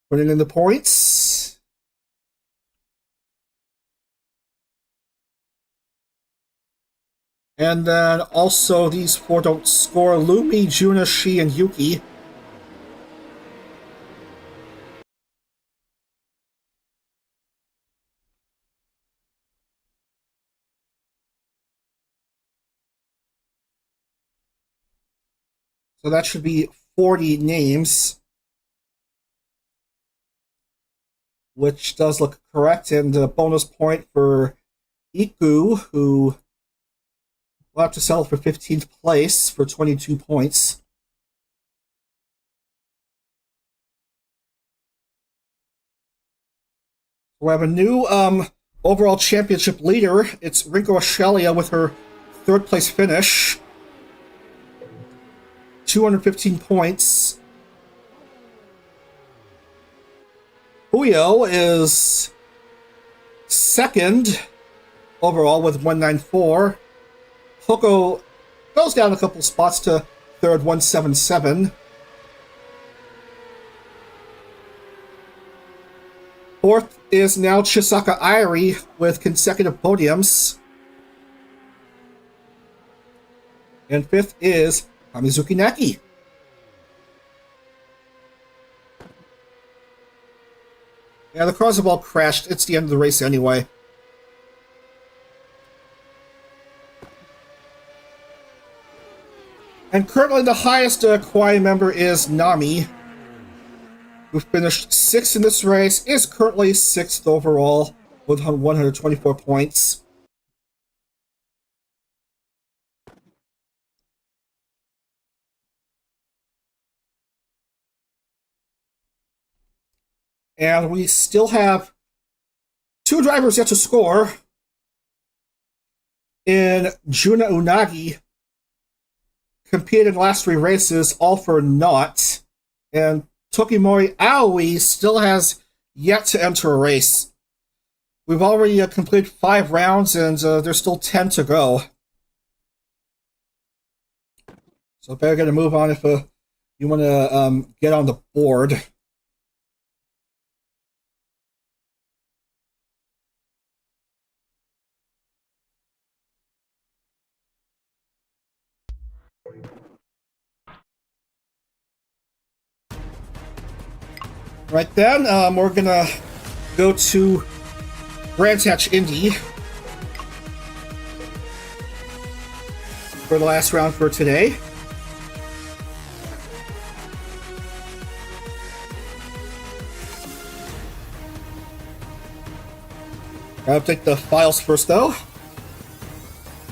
Putting in the points. And then also these 4 don't score. Lumi, Juna, Shi, and Yuki. So that should be 40 names. Which does look correct, and a bonus point for Iku, who will have to settle for 15th place for 22 points. We have a new Overall championship leader, it's Rinko Australia with her third place finish. 215 points. Puyo is second overall with 194. Poko goes down a couple spots to third, 177. Fourth is now Chisaka Airi with consecutive podiums. And fifth is Hamizuki Naki. Yeah, the cars have all crashed. It's the end of the race anyway. And currently the highest Kawaii member is Nami, who finished 6th in this race, is currently 6th overall with 124 points. And we still have 2 drivers yet to score. In Juna Unagi competed in the last 3 races, all for naught. And Tokimori Aoi still has yet to enter a race. We've already completed 5 rounds, and there's still 10 to go. So better get a move on if you want to get on the board. Right then, we're gonna go to Brands Hatch Indy for the last round for today. I'll take the files first, though.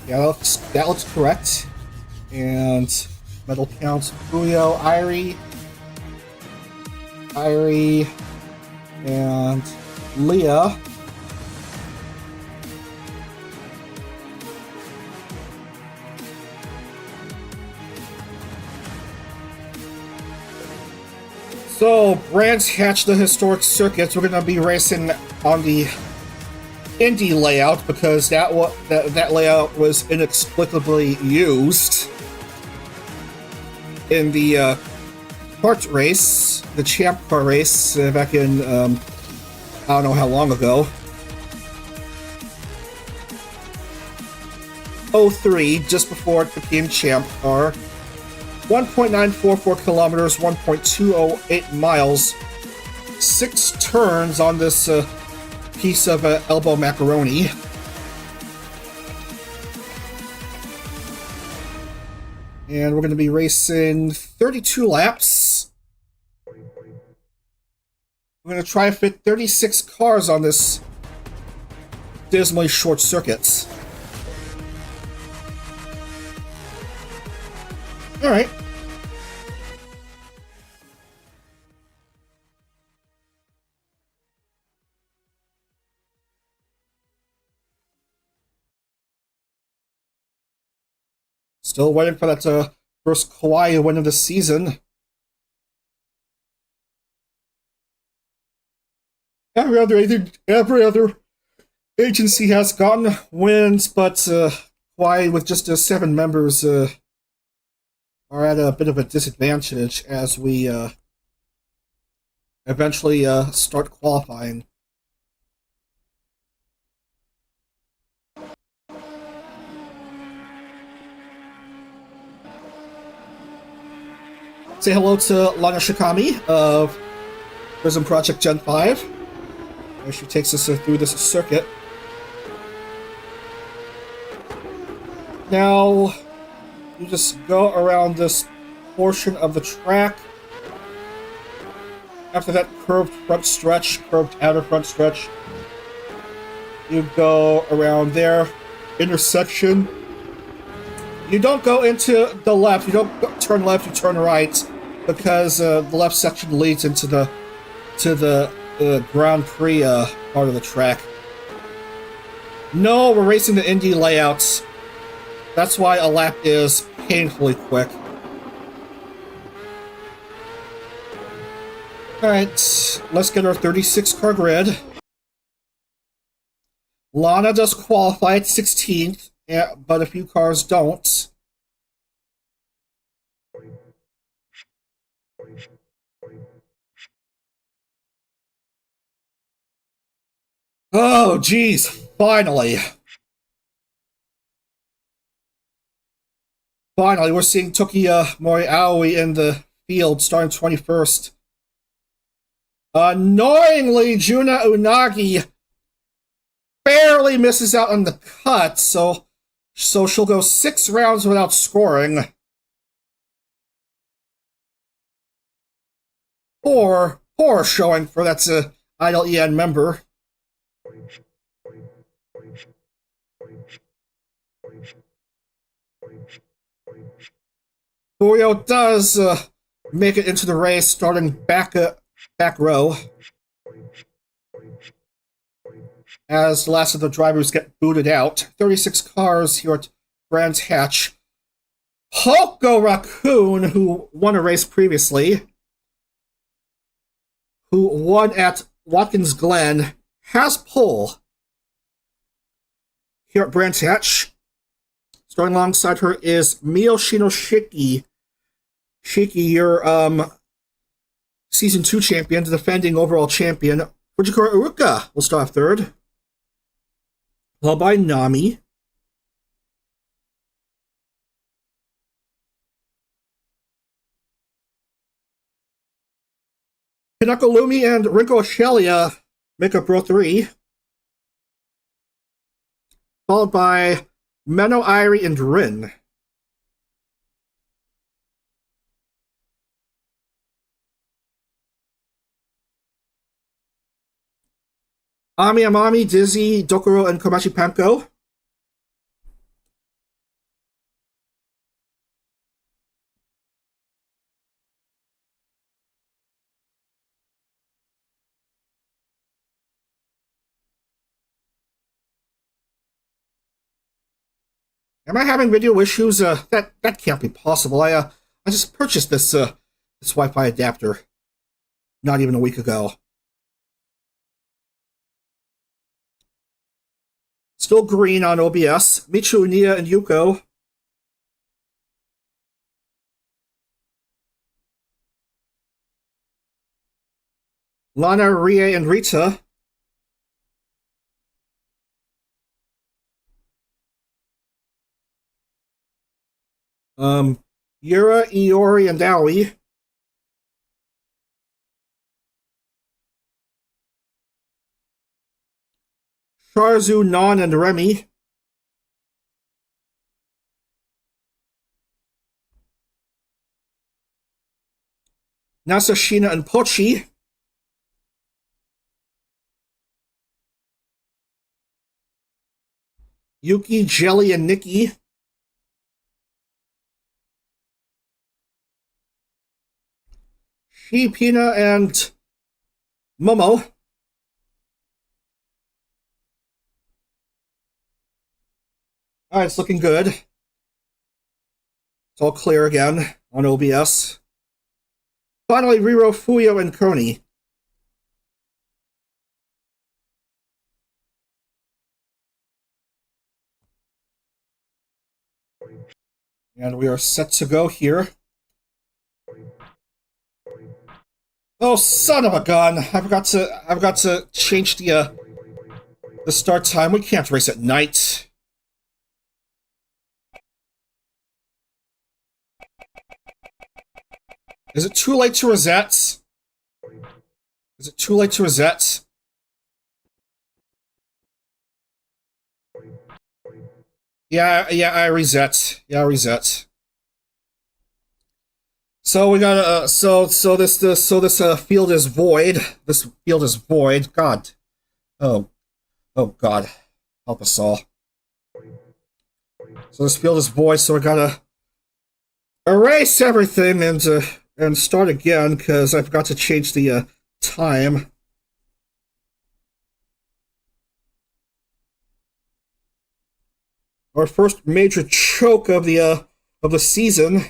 Yeah, that looks correct. And medal counts: Puyo, Irie, and Leah. So, Brands Hatch, the historic circuits. We're going to be racing on the Indy layout because that layout was inexplicably used in the kart race, the champ car race, back in, I don't know how long ago. 03, just before it became champ car. 1.944 kilometers, 1.208 miles. 6 turns on this piece of elbow macaroni. And we're going to be racing 32 laps. We're going to try to fit 36 cars on this dismally short circuit. Alright. Still waiting for that first Kawaii win of the season. Every other agency has gotten wins, but Kawaii with just 7 members are at a bit of a disadvantage as we eventually start qualifying. Say hello to Lana Shikami of Prism Project Gen 5, where she takes us through this circuit. Now, you just go around this portion of the track. After that curved front stretch, curved outer front stretch, you go around there, intersection. You don't go into the left, you don't turn left, you turn right, because the left section leads into the Grand Prix part of the track. No, we're racing the Indy layouts. That's why a lap is painfully quick. Alright, let's get our 36 car grid. Lana does qualify at 16th, but a few cars don't. Oh, geez, finally. Finally, we're seeing Tokiya Moriaoi in the field starting 21st. Annoyingly, Juna Unagi barely misses out on the cut, so she'll go 6 rounds without scoring. Poor showing for that Idle EN member. Furio does make it into the race, starting back row, as the last of the drivers get booted out. 36 cars here at Brands Hatch. Poko Rakun, who won a race previously, who won at Watkins Glen, has pole here at Brands Hatch. Starting alongside her is Miyoshino Shiki. Shiki, your Season 2 champion, the defending overall champion. Fujikura Uruka will start 3rd. Followed by Nami. Hinako Lumi and Rinko Shelia make up row 3. Followed by Meno Irie and Rin. Ami Amami, Dizzy, Dokuro, and Komachi Panko. Am I having video issues? That can't be possible. I just purchased this Wi-Fi adapter not even a week ago. Still green on OBS. Michu, Nia, and Yuko. Lana, Rie, and Rita. Yura, Iori, and Aoi. Sharzu, Non, and Remy. Nasashina and Pochi. Yuki, Jelly, and Nikki. Pina, and Momo. Alright, it's looking good. It's all clear again on OBS. Finally, Riro, Fuyo, and Koni. And we are set to go here. Oh, son of a gun! I've got to change the start time. We can't race at night. Is it too late to reset? Is it too late to reset? Yeah, I reset. Yeah, I reset. So we got so this field is void. This field is void. God, oh God, help us all. So this field is void. So we gotta erase everything and start again because I forgot to change the time. Our first major choke of the season.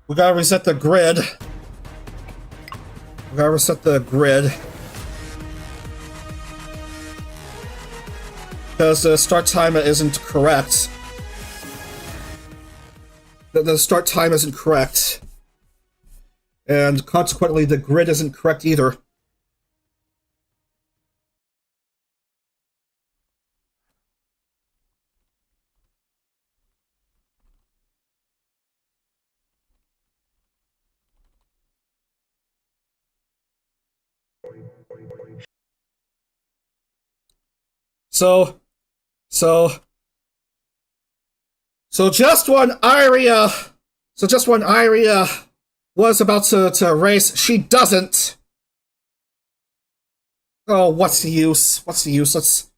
We gotta reset the grid. We gotta reset the grid. Because the start time isn't correct. The start time isn't correct. And consequently, the grid isn't correct either. So just when Iria was about to race, she doesn't. Oh, what's the use? What's the use?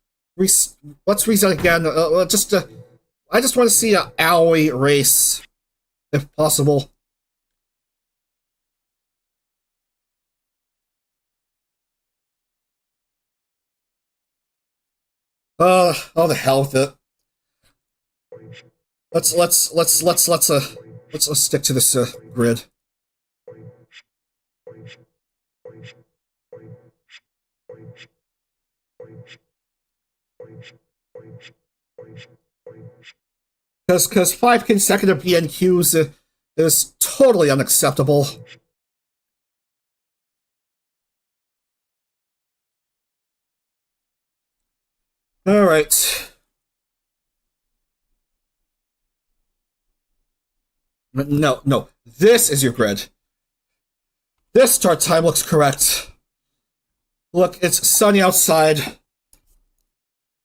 Let's reset again. I just want to see an Aoi race, if possible. Oh, the hell with it. Let's stick to this grid. Because 5 consecutive BNQs is totally unacceptable. All right. No. This is your grid. This start time looks correct. Look, it's sunny outside.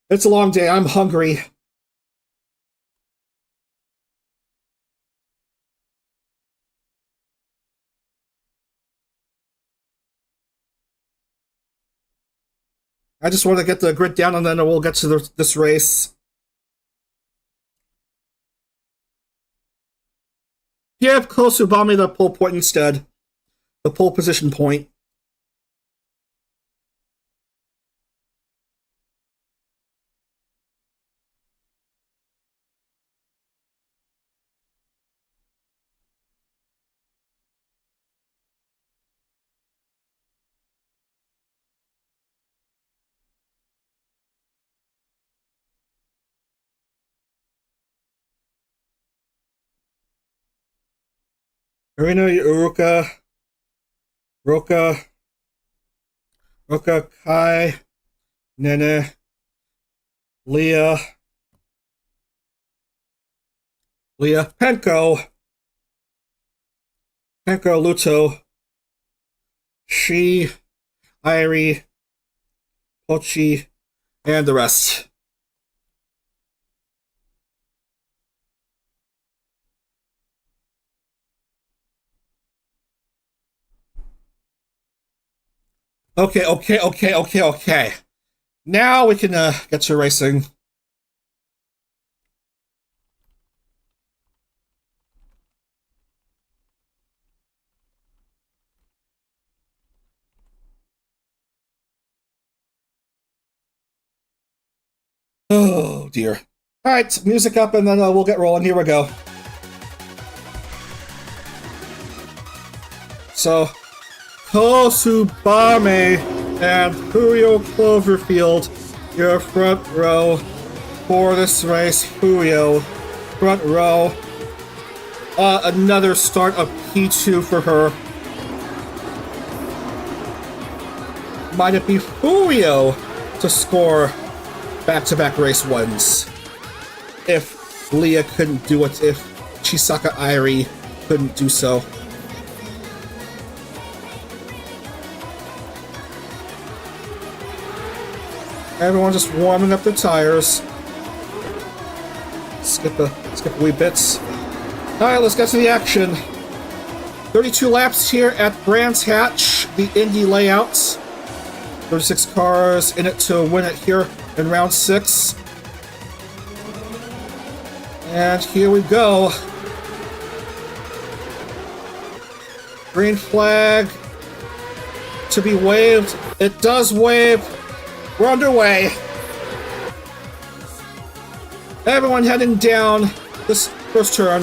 It's a long day. I'm hungry. I just want to get the grid down and then we'll get to this race. Give Kosubami the pole point instead. The pole position point. Arena Uruka, Roka, Kai, Nene, Leah, Penko, Luto, Shi, Irie, Pochi, and the rest. Okay. Now we can get to racing. Oh dear. All right, music up, and then we'll get rolling. Here we go. So, Kosubame and Furio Cloverfield, your front row for this race. Furio, front row. Another start of P2 for her. Might it be Furio to score back-to-back race wins? If Leah couldn't do it, if Chisaka Irie couldn't do so. Everyone just warming up their tires. Skip a wee bits. Alright, let's get to the action. 32 laps here at Brands Hatch, the Indy layouts. 36 cars in it to win it here in round 6. And here we go. Green flag to be waved. It does wave. We're underway. Everyone heading down this first turn.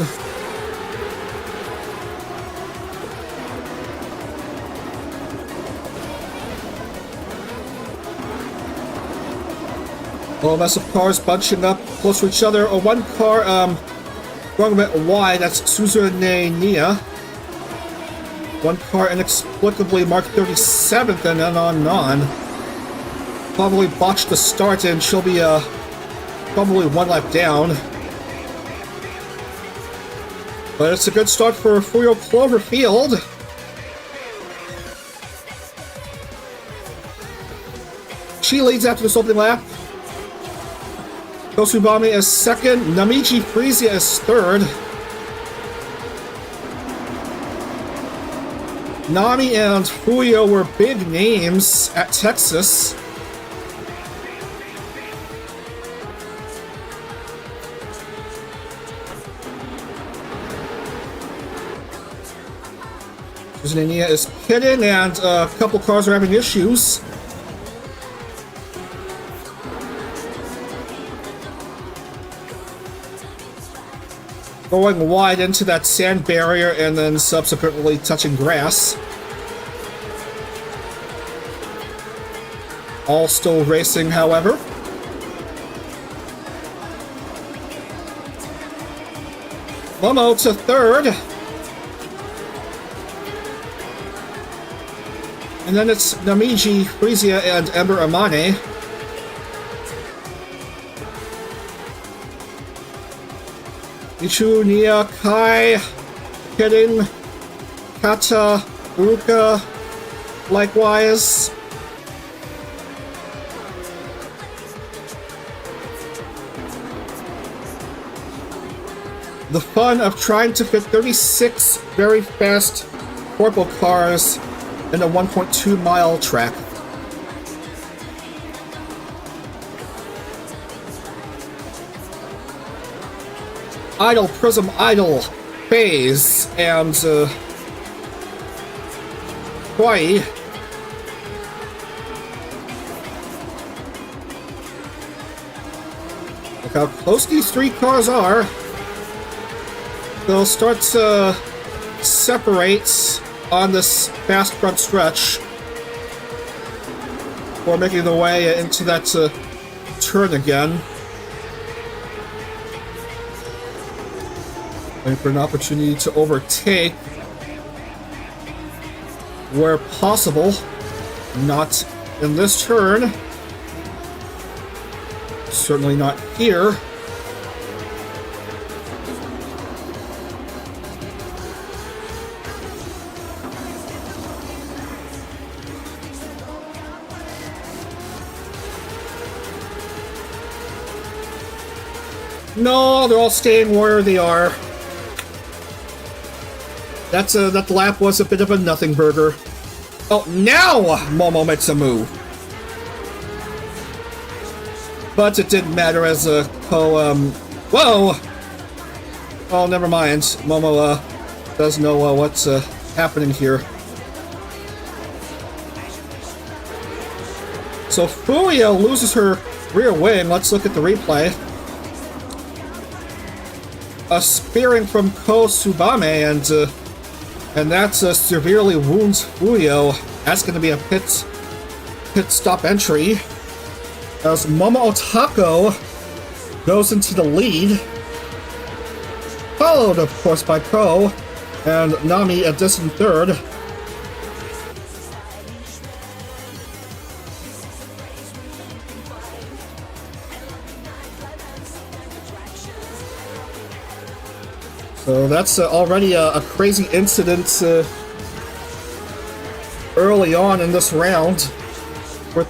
A mess of cars bunching up close to each other. Oh, one car going a bit wide. That's Suzune-nia. One car inexplicably marked 37th and then on. Probably botched the start and she'll be probably one lap down. But it's a good start for Fuyo Cloverfield. She leads after this opening lap. Kosubame is second. Namiji Frisia is third. Nami and Fuyo were big names at Texas. Suzune-nia is pitting and a couple cars are having issues. Going wide into that sand barrier and then subsequently touching grass. All still racing, however. Momo to third. And then it's Namiji, Frisia, and Ember Amane. Ichu, Nia, Kai, Kidding, Kata, Uruka, likewise. The fun of trying to fit 36 very fast corpo cars in a 1.2 mile track. Idle, Prism, Idle, Phase, and Hawaii. Look how close these three cars are. They'll start to separate on this fast front stretch before making their way into that turn again. Waiting for an opportunity to overtake where possible. Not in this turn. Certainly not here. No, they're all staying where they are. That lap was a bit of a nothing burger. Oh, now Momo makes a move. But it didn't matter as a whoa! Oh, never mind. Momo does know what's happening here. So Fuyo loses her rear wing. Let's look at the replay. A spearing from Kosubame and that severely wounds Fuyo. That's going to be a pit stop entry. As Momo Otako goes into the lead. Followed, of course, by Ko and Nami a distant third. So that's already a crazy incident early on in this round. We're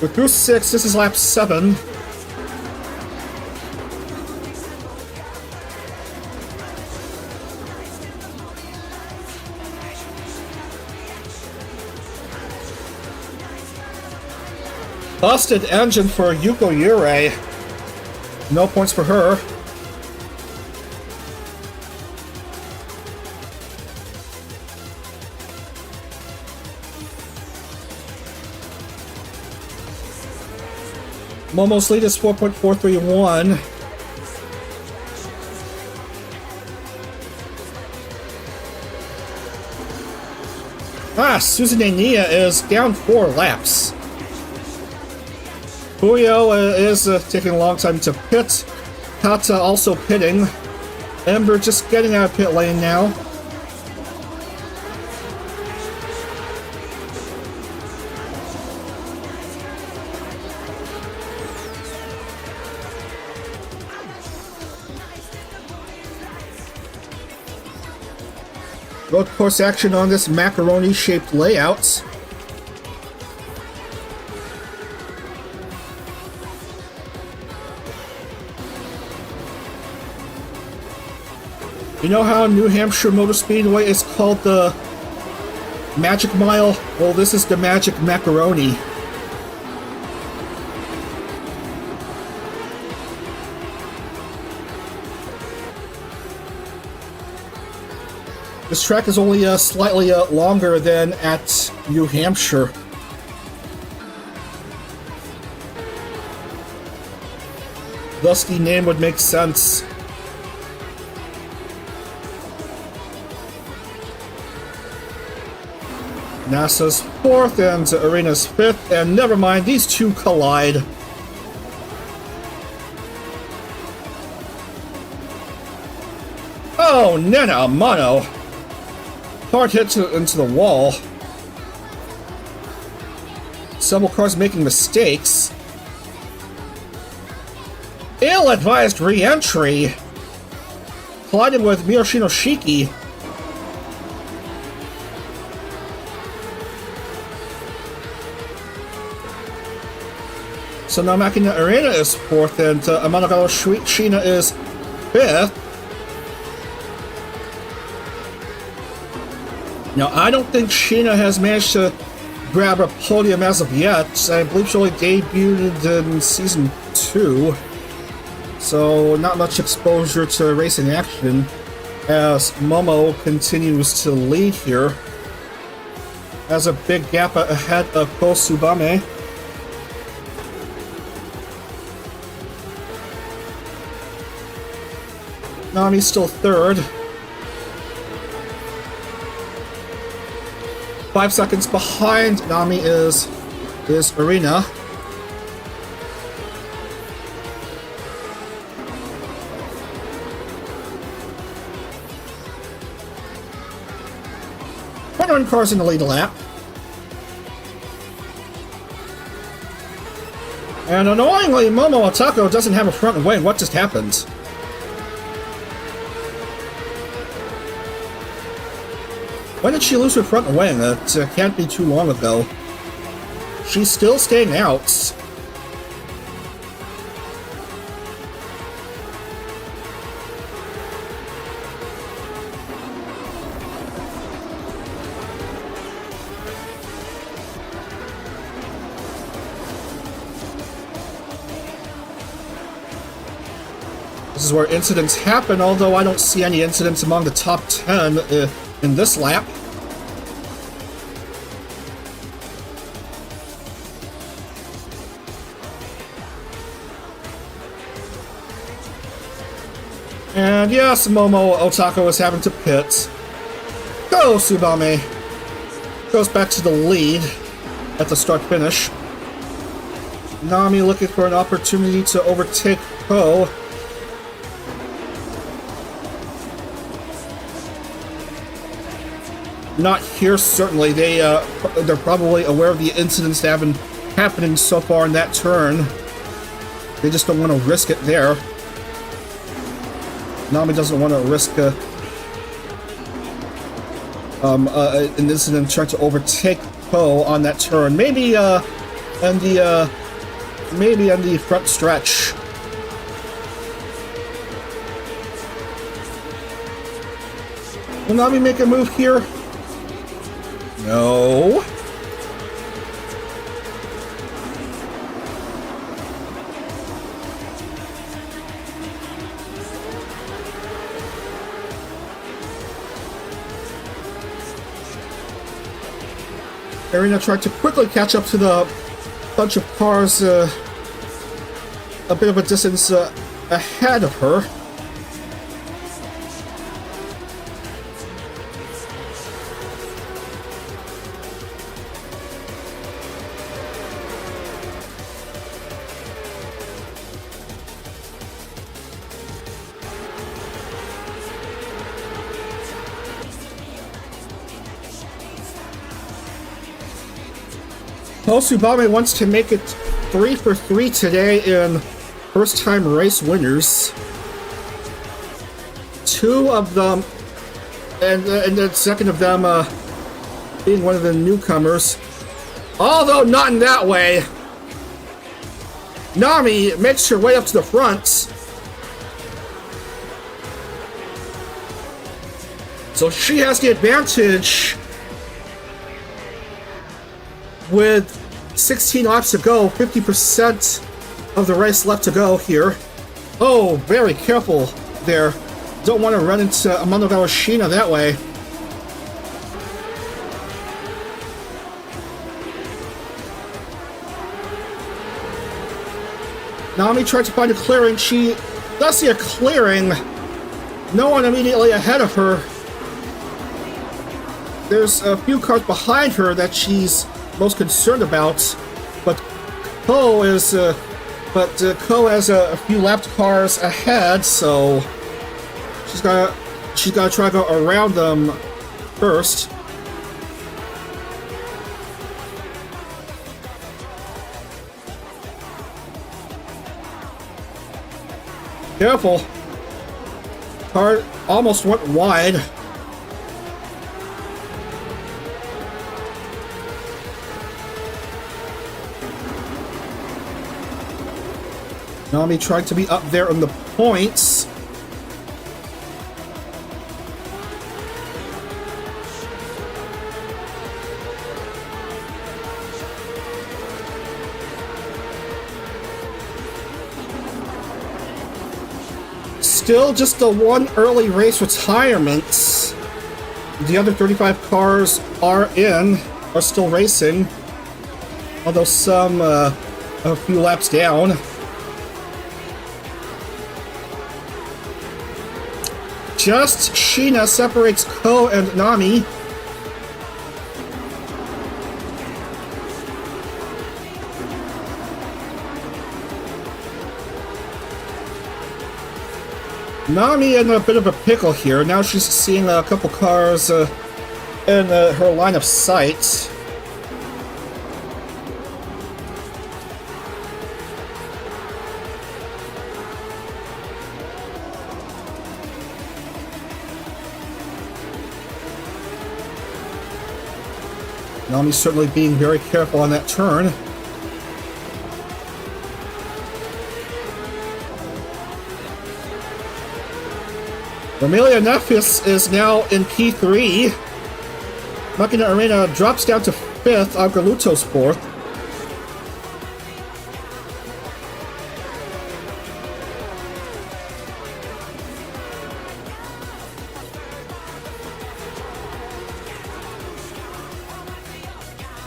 through 6, this is lap 7. Busted engine for Yuko Yurei. No points for her. Momo's lead is 4.431. Suzune Nia is down 4 laps. Puyo is taking a long time to pit. Kata also pitting. Ember just getting out of pit lane now. Road course action on this macaroni-shaped layout. You know how New Hampshire Motor Speedway is called the Magic Mile? Well, this is the Magic Macaroni. This track is only slightly longer than at New Hampshire. Thus, the name would make sense. NASA's 4th and Arena's 5th, and never mind, these two collide. Oh, Nena Mono! Hard hit into the wall. Several cars making mistakes. Ill-advised re-entry. Collided with Miyoshino Shiki. So now Makina Arena is 4th and Amanagalo Shina is 5th. Now, I don't think Sheena has managed to grab a podium as of yet. I believe she only debuted in Season 2. So, not much exposure to racing action as Momo continues to lead here. Has a big gap ahead of Ko Tsubame. Nami's still 3rd. 5 seconds behind Nami is Arena. Front-run cars in the lead lap. And annoyingly, Momo Otako doesn't have a front wing. What just happened? When did she lose her front wing? It can't be too long ago. She's still staying out. This is where incidents happen, although I don't see any incidents among the top 10 in this lap. And yes, Momo Otako is having to pit. Go, Tsubame! Goes back to the lead at the start-finish. Nami looking for an opportunity to overtake Ko. Not here, certainly. They're probably aware of the incidents that have been happening so far in that turn. They just don't want to risk it there. Nami doesn't want to risk an incident trying to overtake Ko on that turn. Maybe on the front stretch. Will Nami make a move here? No. Arena tried to quickly catch up to the bunch of cars a bit of a distance ahead of her. Tsubame wants to make it 3 for 3 today in first-time race winners. 2 of them, and the second of them being one of the newcomers. Although not in that way. Nami makes her way up to the front. So she has the advantage with 16 laps to go, 50% of the race left to go here. Oh, very careful there. Don't want to run into Amano Gawashina that way. Nami tried to find a clearing. She does see a clearing. No one immediately ahead of her. There's a few cars behind her that she's most concerned about, but Ko has a few lapped cars ahead, so she's gotta try to go around them first. Careful. Car almost went wide. Nami trying to be up there on the points. Still just the one early race retirement. The other 35 cars are still racing. Although some a few laps down. Just Sheena separates Ko and Nami. Nami in a bit of a pickle here. Now she's seeing a couple cars in her line of sight. Nami's certainly being very careful on that turn. Amelia Nefis is now in P3. Makina Arena drops down to 5th, Agaluto's 4th.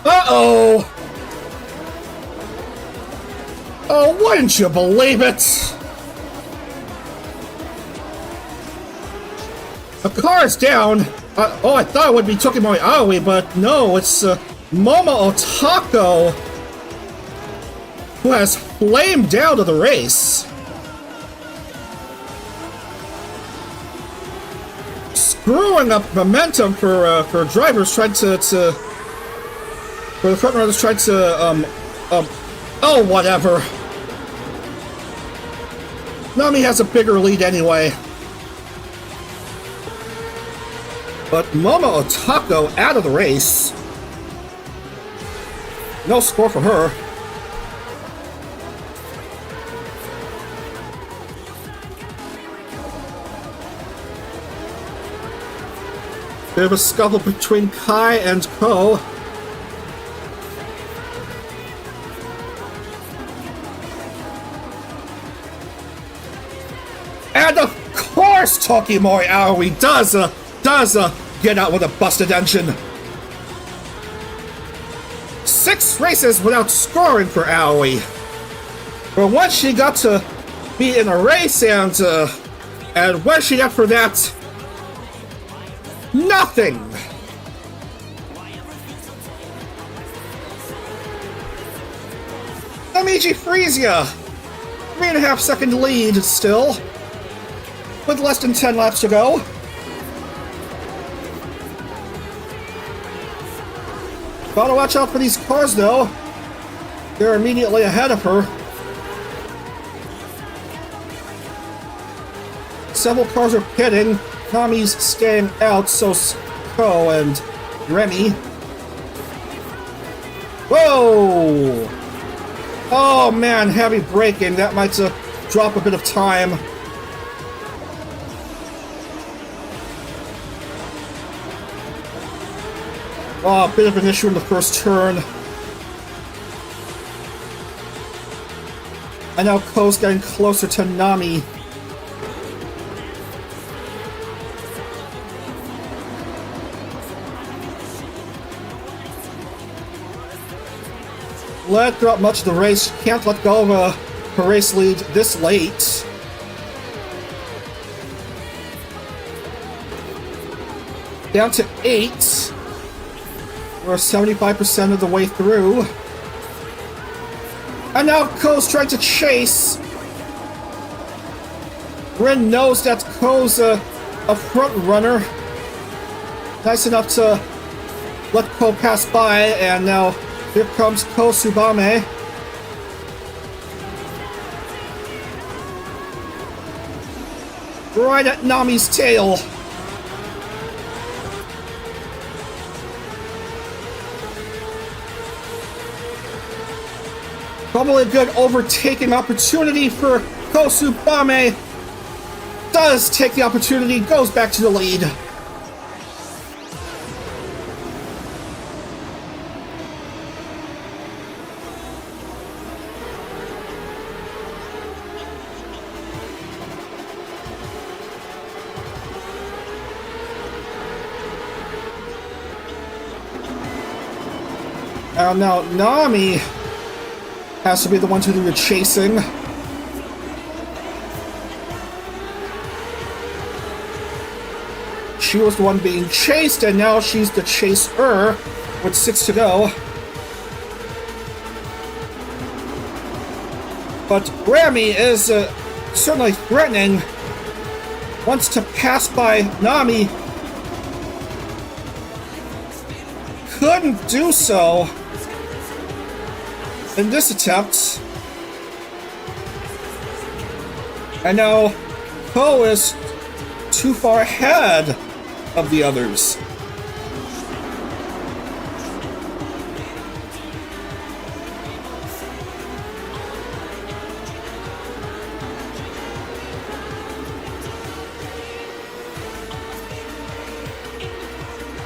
Uh-oh! Oh, wouldn't you believe it? A car is down. Oh, I thought it would be Tokimori Aoi, but no, it's Momo Otako who has flamed out of the race. Screwing up momentum for drivers trying to for the front runners trying to oh, whatever. Nami has a bigger lead anyway. But Momo Otako out of the race. No score for her. Bit of a scuffle between Kai and Ko. And of course Tokimori Aoi does get out with a busted engine. 6 races without scoring for Aoi. But once she got to be in a race, and what she got for that? Nothing! Namiji Frisia! 3.5 second lead still, with less than 10 laps to go. Gotta watch out for these cars though. They're immediately ahead of her. Several cars are pitting. Nami's staying out, so's Ko and Remy. Whoa! Oh man, heavy braking. That might drop a bit of time. Oh, a bit of an issue in the first turn. And now Ko's getting closer to Nami. Led throughout much of the race, can't let go of her race lead this late. Down to 8. We're 75% of the way through. And now Ko's trying to chase. Rin knows that Ko's a front runner. Nice enough to let Ko pass by, and now here comes Ko Tsubame. Right at Nami's tail. Probably a good overtaking opportunity for Ko Tsubame. Does take the opportunity, goes back to the lead. Now Nami has to be the one to do the chasing. She was the one being chased, and now she's the chaser with 6 to go. But Remy is certainly threatening. Wants to pass by Nami. Couldn't do so in this attempt. And now Ko is too far ahead of the others.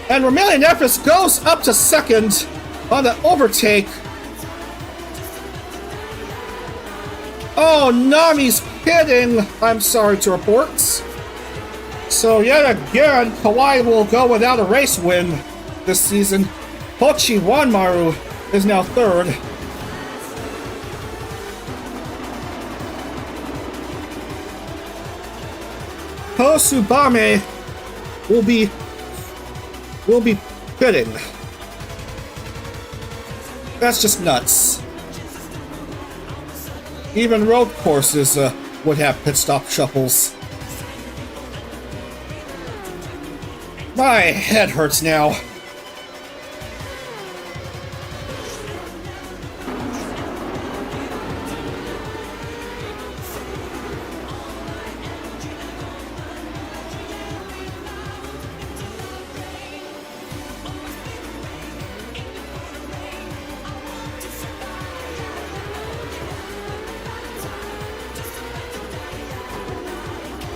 And Romelia Nefis goes up to second on the overtake. Oh, Nami's pitting, I'm sorry to report. So yet again, Kawai will go without a race win this season. Hochi Wanmaru is now third. Ko Tsubame will be pitting. That's just nuts. Even road courses would have pit stop shuffles. My head hurts now.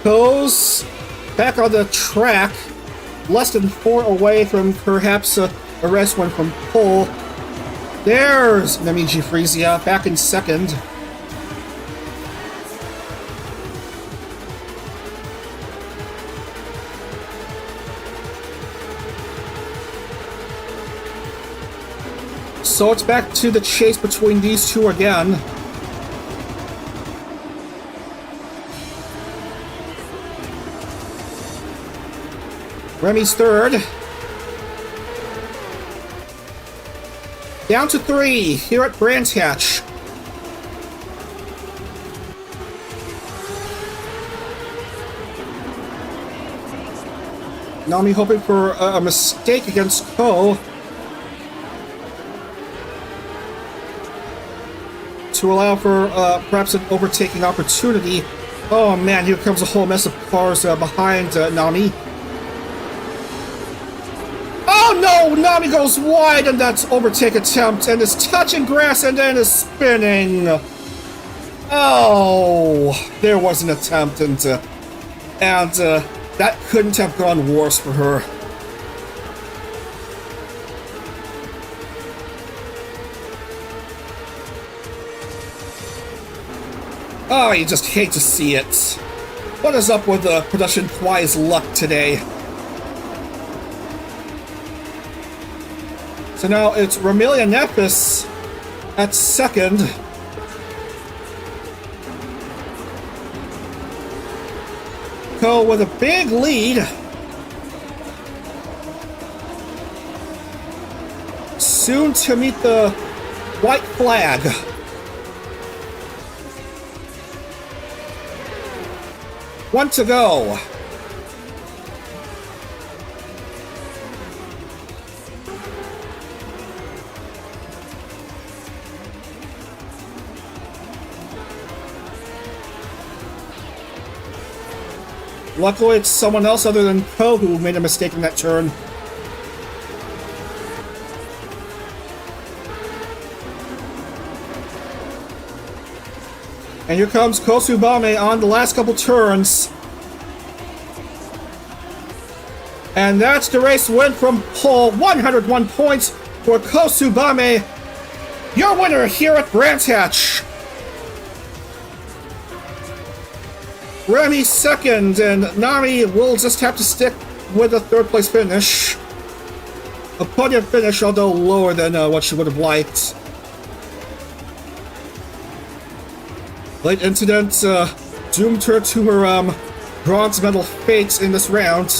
Goes back on the track, less than 4 away from perhaps a race win from pole. There's Namiji Frisia back in second. So it's back to the chase between these two again. Remy's third. Down to 3 here at Brands Hatch. Nami hoping for a mistake against Ko to allow for perhaps an overtaking opportunity. Oh man, here comes a whole mess of cars behind Nami. Oh no! Nami goes wide on that overtake attempt and is touching grass and then is spinning. Oh, there was an attempt and that couldn't have gone worse for her. Oh, you just hate to see it. What is up with Production Kwai's luck today? So now it's Romelia Nepis at second. Ko with a big lead. Soon to meet the white flag. One to go. Luckily, it's someone else other than Ko who made a mistake in that turn. And here comes Kosubame on the last couple turns. And that's the race win from pole. 101 points for Kosubame. Your winner here at Brands Hatch. Remy second, and Nami will just have to stick with a third place finish. A podium finish, although lower than what she would have liked. Late incident doomed her to her bronze medal fate in this round.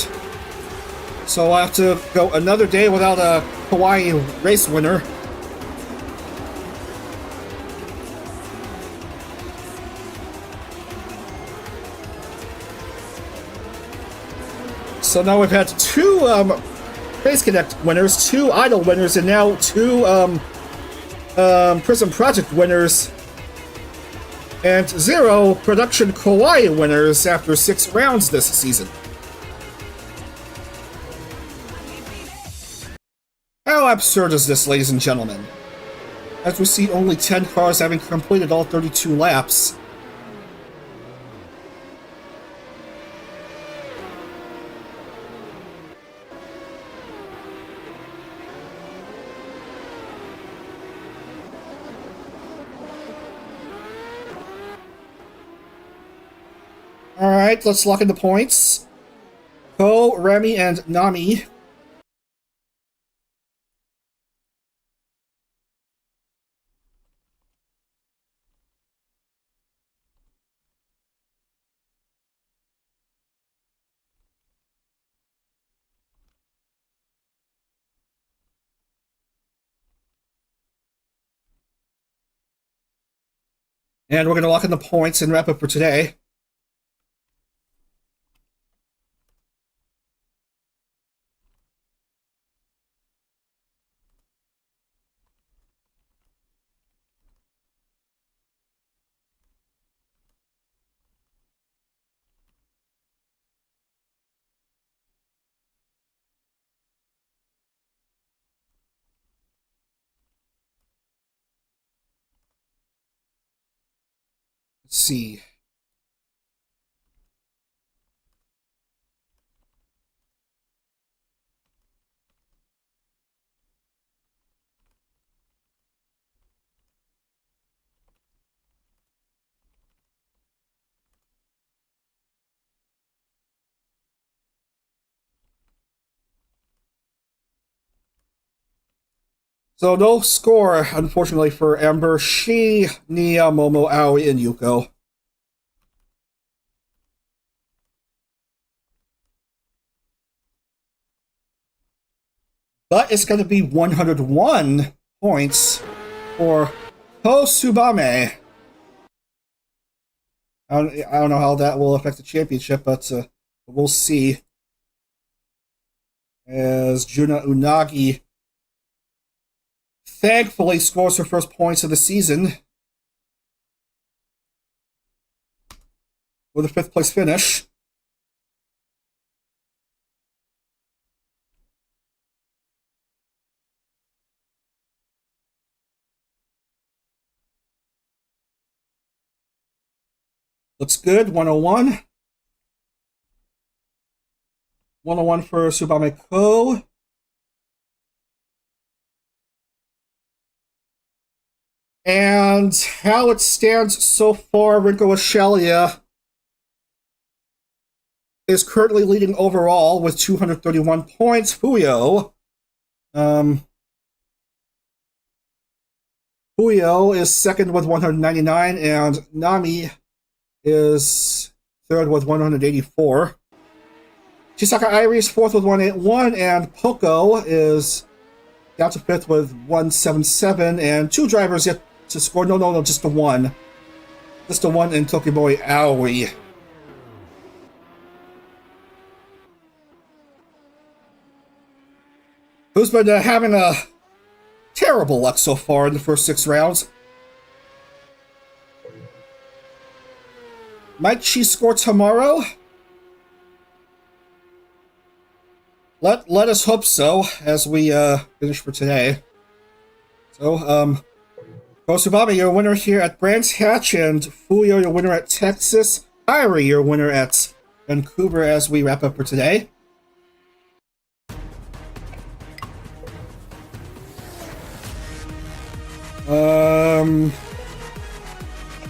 So I'll have to go another day without a Hawaii race winner. So now we've had 2 Base Connect winners, 2 Idol winners, and now 2 Prism Project winners, and 0 Production Kawaii winners after 6 rounds this season. How absurd is this, ladies and gentlemen? As we see only 10 cars having completed all 32 laps. Alright, let's lock in the points. Ko, Remy, and Nami. And we're going to lock in the points and wrap up for today. Let's see. So no score, unfortunately, for Ember, Shi, Nia, Momo, Aoi, and Yuko. But it's going to be 101 points for Kosubame. I don't know how that will affect the championship, but we'll see. As Juna Unagi thankfully scores her first points of the season with a 5th place finish. Looks good, 101. 101 for Subame Ko. And how it stands so far, Rinko Ashelia is currently leading overall with 231 points. Fuyo. Fuyo is second with 199, and Nami is third with 184. Chisaka Irie is fourth with 181, and Poko is down to fifth with 177, and 2 drivers yet to score. No, just the one. Just the one in Tokiboy Aoi. Who's been having a terrible luck so far in the first 6 rounds. Might she score tomorrow? Let us hope so, as we finish for today. So, Kosubame, your winner here at Brands Hatch, and Fuyo, your winner at Texas. Irie, your winner at Vancouver, as we wrap up for today.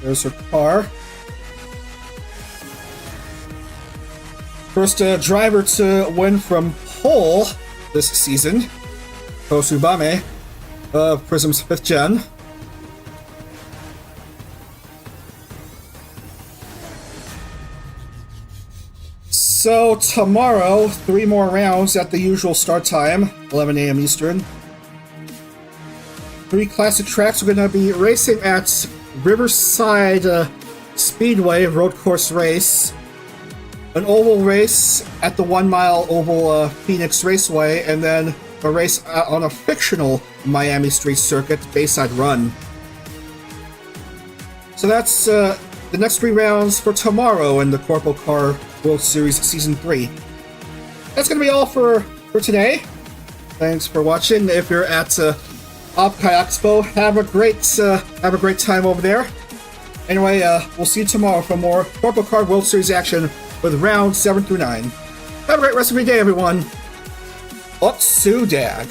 There's her car. First driver to win from pole this season, Kosubame of Prism's 5th gen. So tomorrow, 3 more rounds at the usual start time, 11 a.m. Eastern. 3 classic tracks. We're going to be racing at Riverside Speedway road course race, an oval race at the 1 mile oval Phoenix Raceway, and then a race on a fictional Miami Street circuit, Bayside Run. So that's the next 3 rounds for tomorrow in the CorpoCar World Series Season 3. That's going to be all for today. Thanks for watching. If you're at Opkai Expo, have a great time over there. Anyway, we'll see you tomorrow for more CorpoCar World Series action with rounds 7 through 9. Have a great rest of your day, everyone. Otsudag.